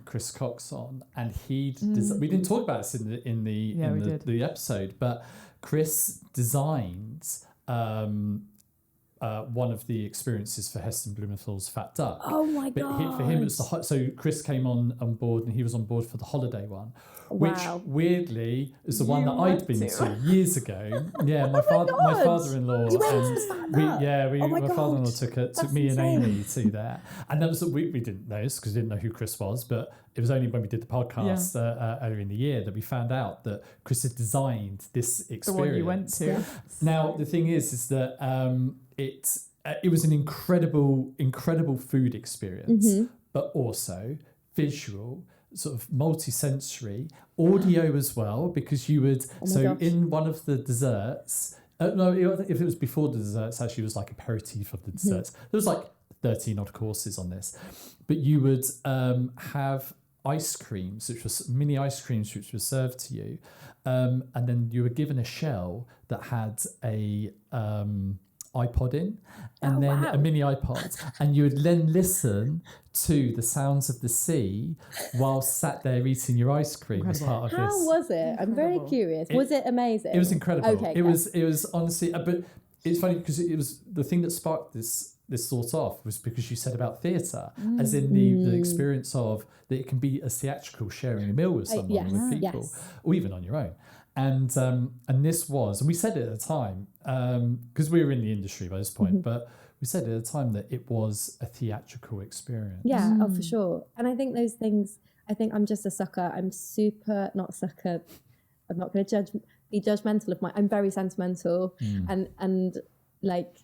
Chris Cox on, and we didn't talk about this in the episode, but Chris designed one of the experiences for Heston Blumenthal's Fat Duck. Oh my but god! For him, it was so Chris came on board, and he was on board for the holiday one, which weirdly is the one that I'd been to years ago. Yeah, my father-in-law. You went to my father-in-law took me and Amy to there, and that was we didn't know this because we didn't know who Chris was, but it was only when we did the podcast earlier in the year that we found out that Chris had designed this experience. The one you went to. Yeah. Now the thing is that it was an incredible food experience, but also visual, sort of multi-sensory, audio as well, because you would in one of the desserts. If it was before the desserts, actually it was like aperitif of the desserts. There was like 13 odd courses on this, but you would have ice creams, which was mini ice creams, which were served to you, and then you were given a shell that had a iPod in, and then a mini iPod, and you would then listen to the sounds of the sea while sat there eating your ice cream as part of this. How was it? I'm very curious. Was it amazing? It was incredible. Okay, it was honestly, but it's funny because it was the thing that sparked this thought off was because you said about theatre, as in the experience of that it can be a theatrical sharing a meal with someone, with people, or even on your own. And this was, and we said it at the time, because we were in the industry by this point, but we said at the time that it was a theatrical experience. Yeah, oh, for sure. And I think those things, I'm just a sucker. I'm super, not a sucker. I'm not going to be judgmental of I'm very sentimental. And like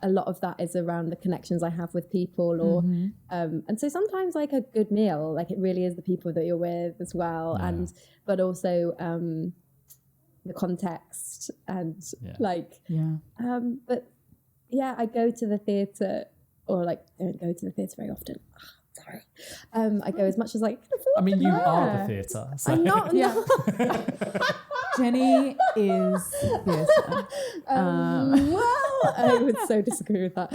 a lot of that is around the connections I have with people or, and so sometimes like a good meal, like it really is the people that you're with as well. Yeah. But also, the context and but yeah, I go to the theatre, or like don't go to the theatre very often. Sorry, I go as much as I can afford. I mean, you are the theatre. So. I'm not. No. Jenny is theatre. Well, I would so disagree with that.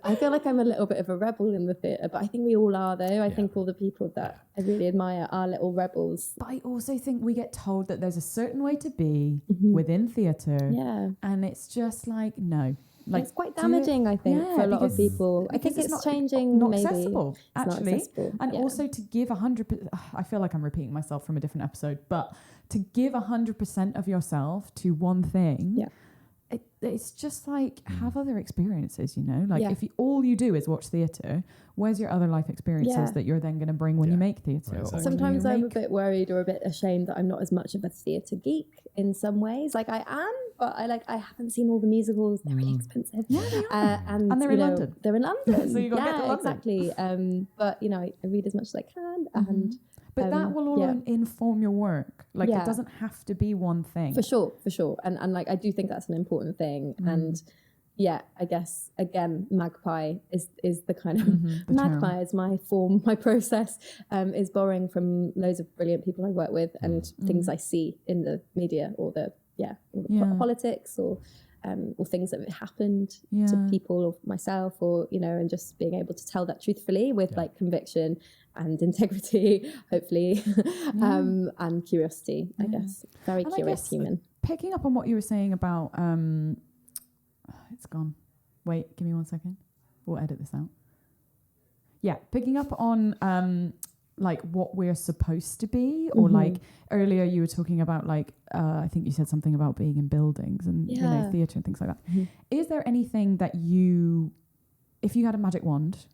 I feel like I'm a little bit of a rebel in the theatre, but I think we all are, though. I think all the people that I really admire are little rebels. But I also think we get told that there's a certain way to be within theatre. Yeah. And it's just like, no. Like, it's quite damaging, I think, for a lot of people. I think it's changing. Not maybe. accessible, actually. Not accessible. And also to give 100%, I feel like I'm repeating myself from a different episode, but to give 100% of yourself to one thing, it's just like have other experiences, you know? Like if all you do is watch theatre, where's your other life experiences that you're then going to bring when you make theatre? Exactly. Sometimes I'm a bit worried or a bit ashamed that I'm not as much of a theatre geek in some ways. Like I am, but I haven't seen all the musicals. They're really expensive. Yeah, they are. And they're in London. They're in London. So you got to get to London. Exactly. But you know, I read as much as I can, and but that will all inform your work. Like it doesn't have to be one thing. For sure. And like I do think that's an important thing. And yeah, I guess again, Magpie is the kind of Magpie is my form, my process is borrowing from loads of brilliant people I work with and things I see in the media or the politics or things that have happened to people or myself, or you know, and just being able to tell that truthfully with like conviction and integrity, hopefully, and curiosity. I guess very curious human. Picking up on what you were saying about it's gone. Wait, give me 1 second. We'll edit this out. Yeah, picking up on like what we're supposed to be, or like earlier you were talking about like I think you said something about being in buildings and you know, theatre and things like that. Is there anything that you, if you had a magic wand,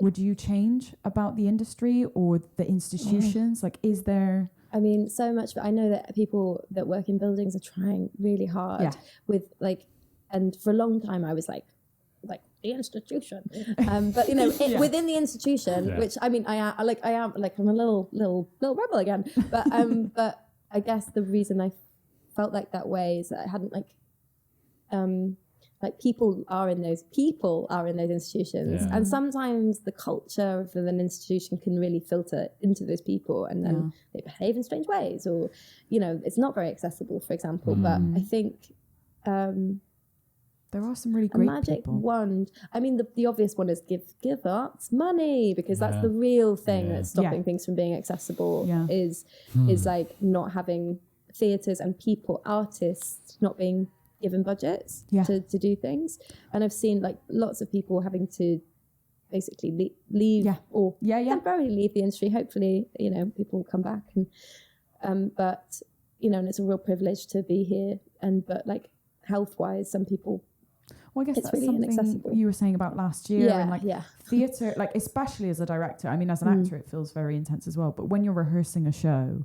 would you change about the industry or the institutions? Like, is there? I mean, so much. But I know that people that work in buildings are trying really hard with like, and for a long time I was like the institution, but you know, within the institution, which I mean, I'm a little rebel again, but but I guess the reason I felt like that way is that I hadn't like like people are in those institutions, Yeah. and sometimes the culture of an institution can really filter into those people, and then they behave in strange ways, or it's not very accessible, for example. But I think there are some really a great magic people. wand. I mean, the obvious one is give arts money, because that's the real thing that's stopping things from being accessible. Is like not having theatres and artists not being given budgets to do things. And I've seen like lots of people having to basically leave or temporarily leave the industry. Hopefully, people will come back, and but and it's a real privilege to be here. But like health-wise, some people. Well, I guess it's that's really something inaccessible. you were saying about last year, and like theatre, like especially as a director. I mean, as an actor, it feels very intense as well. But when you're rehearsing a show,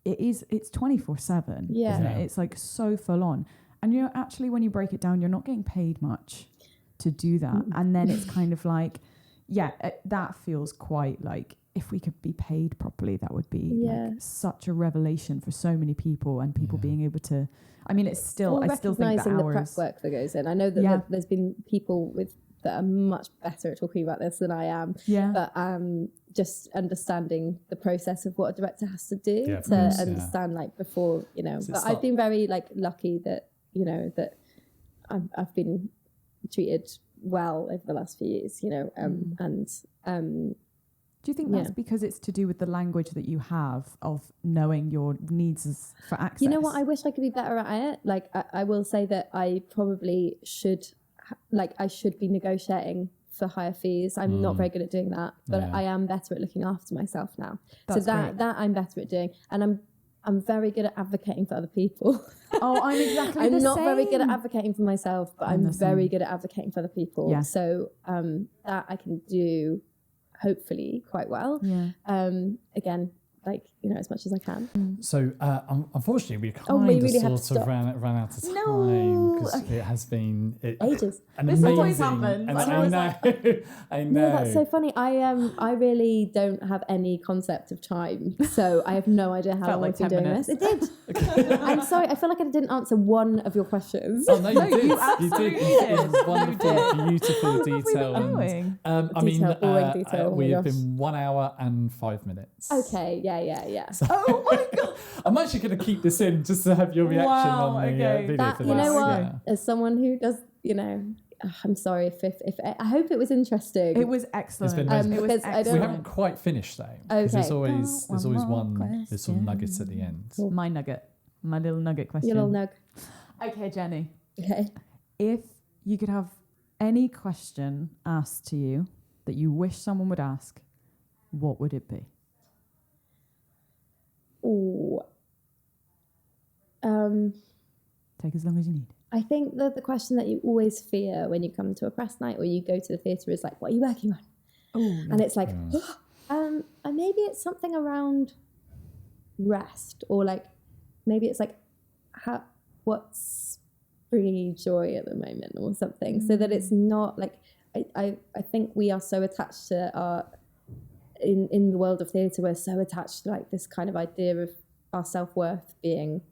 it's 24/7. Isn't it? It's like so full on, and actually when you break it down, you're not getting paid much to do that, and then it's kind of like, that feels quite like if we could be paid properly, that would be like such a revelation for so many people, and people being able to. I mean, it's still. I still think the prep work that goes in. I know that there's been people that are much better at talking about this than I am. Yeah. But just understanding the process of what a director has to do understand, like before, But I've been very like lucky that that I've been treated well over the last few years. Do you think that's because it's to do with the language that you have of knowing your needs for access? You know what? I wish I could be better at it. Like, I will say that I probably should, I should be negotiating for higher fees. I'm not very good at doing that, but I am better at looking after myself now. That's so that I'm better at doing, and I'm very good at advocating for other people. Oh, I'm exactly I'm the not same. very good at advocating for myself, but I'm very good at advocating for other people. Yeah. So that I can do. Hopefully quite well. Again, like as much as I can. So unfortunately, we really have to sort of ran out of time because it has been ages. This always happens. I know. I know. No, that's so funny. I really don't have any concept of time, so I have no idea how long I've been doing this. It did. I'm sorry. I feel like I didn't answer one of your questions. Oh no, you did. You absolutely did. It was wonderful, beautiful detail. Boring detail. We have been 1 hour and 5 minutes. Okay. Yeah. So Oh my god! I'm actually going to keep this in just to have your reaction on the video for this. You know what? As someone who does, I'm sorry if I hope it was interesting. It was excellent. It's been it was excellent. We haven't quite finished though. Because there's always one sort of nuggets at the end. Cool. My little nugget question. Your little nug. Okay, Jenny. Okay. If you could have any question asked to you that you wish someone would ask, what would it be? Oh. Take as long as you need. I think that the question that you always fear when you come to a press night or you go to the theatre is like, what are you working on? And it's like, and maybe it's something around rest, or like, maybe it's like, what's bringing you joy at the moment or something, so that it's not like, I think we are so attached to our, in the world of theatre, we're so attached to like this kind of idea of our self-worth being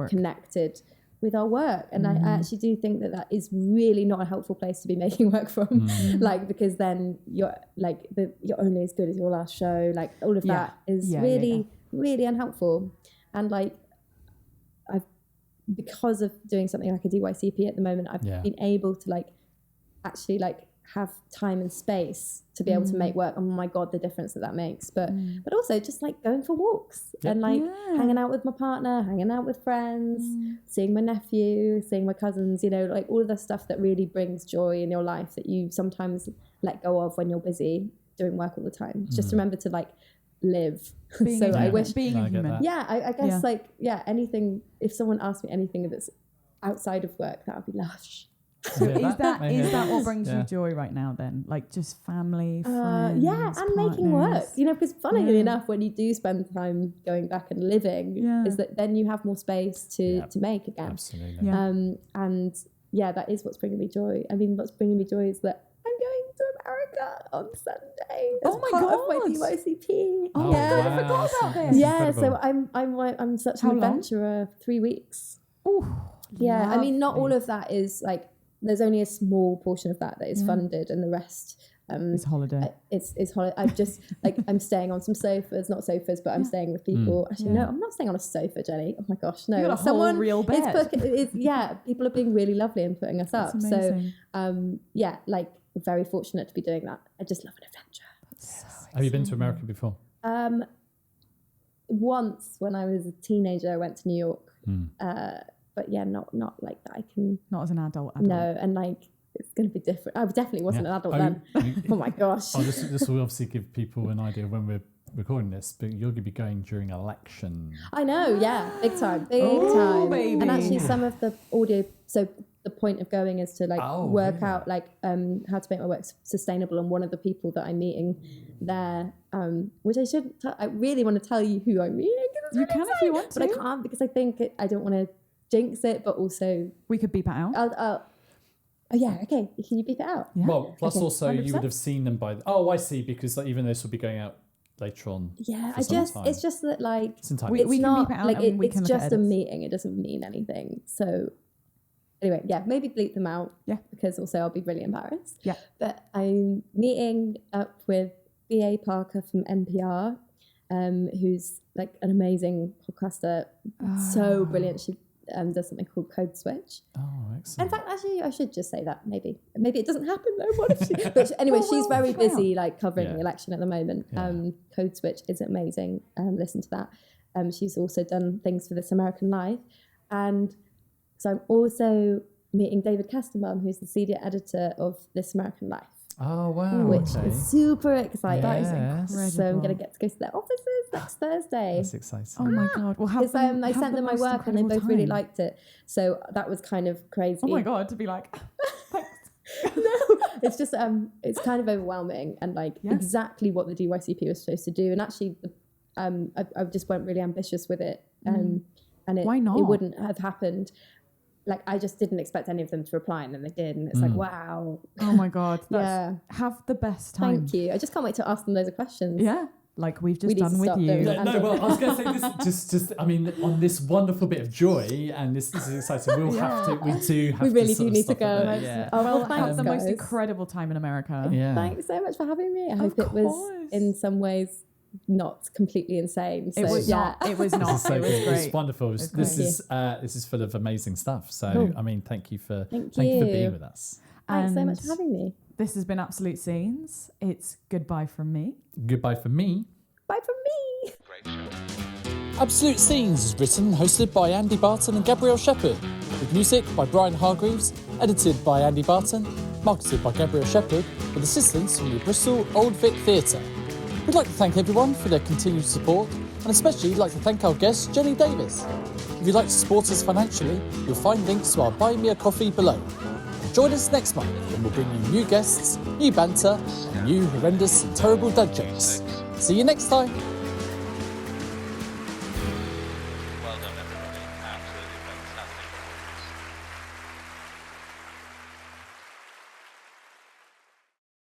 connected with our work, and I actually do think that is really not a helpful place to be making work from, like, because then you're like you're only as good as your last show, like all of that is really unhelpful. And like because of doing something like a DYCP at the moment, I've been able to like actually like have time and space to be able to make work. Oh my god, the difference that makes. But also just like going for walks and like hanging out with my partner, hanging out with friends, seeing my nephew, seeing my cousins, like all of the stuff that really brings joy in your life that you sometimes let go of when you're busy doing work all the time. Just remember to like live. I wish being a human. I guess anything, if someone asked me anything that's outside of work, that would be lush. So is that what brings you joy right now then? Like just family, friends, and partners. making work. Because funnily enough, when you do spend time going back and living, is that then you have more space to make again. Absolutely. And that is what's bringing me joy. I mean, what's bringing me joy is that I'm going to America on Sunday. Oh my god! Of my DYCP. Oh my god! I forgot about this. Yeah, so I'm such an adventurer. 3 weeks. Ooh, I mean, not all of that is like there's only a small portion of that is funded, and the rest It's holiday. it's holiday. I've just like I'm staying on some sofas, not sofas, but I'm staying with people. Actually, no, I'm not staying on a sofa, Jenny. Oh my gosh, no! You got a whole real bed. People are being really lovely and putting us up. amazing. So like very fortunate to be doing that. I just love an adventure. Have you been to America before? Once when I was a teenager, I went to New York. But yeah, not like that. I can Not as an adult. no, and like it's going to be different. I definitely wasn't an adult then. Oh my gosh. This will obviously give people an idea when we're recording this, but you're going to be going during election. I know, yeah, big time, time. Baby. And actually, some of the audio. So the point of going is to like work out like how to make my work sustainable. And one of the people that I'm meeting there, which I should, I really want to tell you who I'm meeting. You can if you want to, but I can't because I think I don't want to jinx it. But also, we could beep it out. Oh yeah, okay. Can you beep it out? Yeah. Well, plus Okay, also 100%. you would have seen them by. Oh, I see. Because like, even though this will be going out later on. Yeah, for some time. it's just that like It's in time. We it's can not beep it out like and we it's can look at just a edits. meeting. It doesn't mean anything. So anyway, yeah, maybe bleep them out. Yeah. Because also I'll be really embarrassed. Yeah. But I'm meeting up with B.A. Parker from NPR, who's like an amazing podcaster, so brilliant. She does something called Code Switch. Oh, In excellent. fact, actually, I should just say that maybe it doesn't happen though. What if she? But anyway, she's very busy, like covering the election at the moment. Yeah. Code Switch is amazing. Listen to that. She's also done things for This American Life, and so I'm also meeting David Casterman, who's the senior editor of This American Life, Oh, wow. which okay. is super exciting. That is Yes. incredible. So I'm going to get to go to their offices next Thursday. That's exciting. Oh my god! Well, Because I sent them my work and they both really liked it. So that was kind of crazy. Oh my god! To be like, thanks. No, it's just it's kind of overwhelming and like Yes. exactly what the DYCP was supposed to do. And actually, I just weren't really ambitious with it. And Why not? It wouldn't have happened. Like I just didn't expect any of them to reply, and then they did, and it's like wow. Oh my god! Yeah. Have the best time. Thank you. I just can't wait to ask them loads of questions. Yeah, like we've just We need done to with stop you. those. Yeah, no, well, I was going to say this. Just, I mean, on this wonderful bit of joy, and this is exciting. We'll have to. We do have. We really to sort do of need to stop it go. there, Yeah. Oh, well, Have thanks, the most guys. incredible time in America. Yeah. Thanks so much for having me. I hope it was course. in some ways not completely insane. So It was yeah. not. It was This not. is so It was good. great. It's wonderful. It's This great. is full of amazing stuff. So Cool. I mean, thank you for Thank you for you. being with us. Thanks so And much for having me. This has been Absolute Scenes. It's goodbye from me. Goodbye from me. Bye from me. Great show. Absolute Scenes is written and hosted by Andy Barton and Gabrielle Shepherd, with music by Brian Hargreaves, edited by Andy Barton, marketed by Gabrielle Shepherd, with assistance from the Bristol Old Vic Theatre. We'd like to thank everyone for their continued support, and especially like to thank our guest, Jenny Davies. If you'd like to support us financially, you'll find links to our Buy Me a Coffee below. Join us next month when we'll bring you new guests, new banter, and new horrendous and terrible dad jokes. See you next time.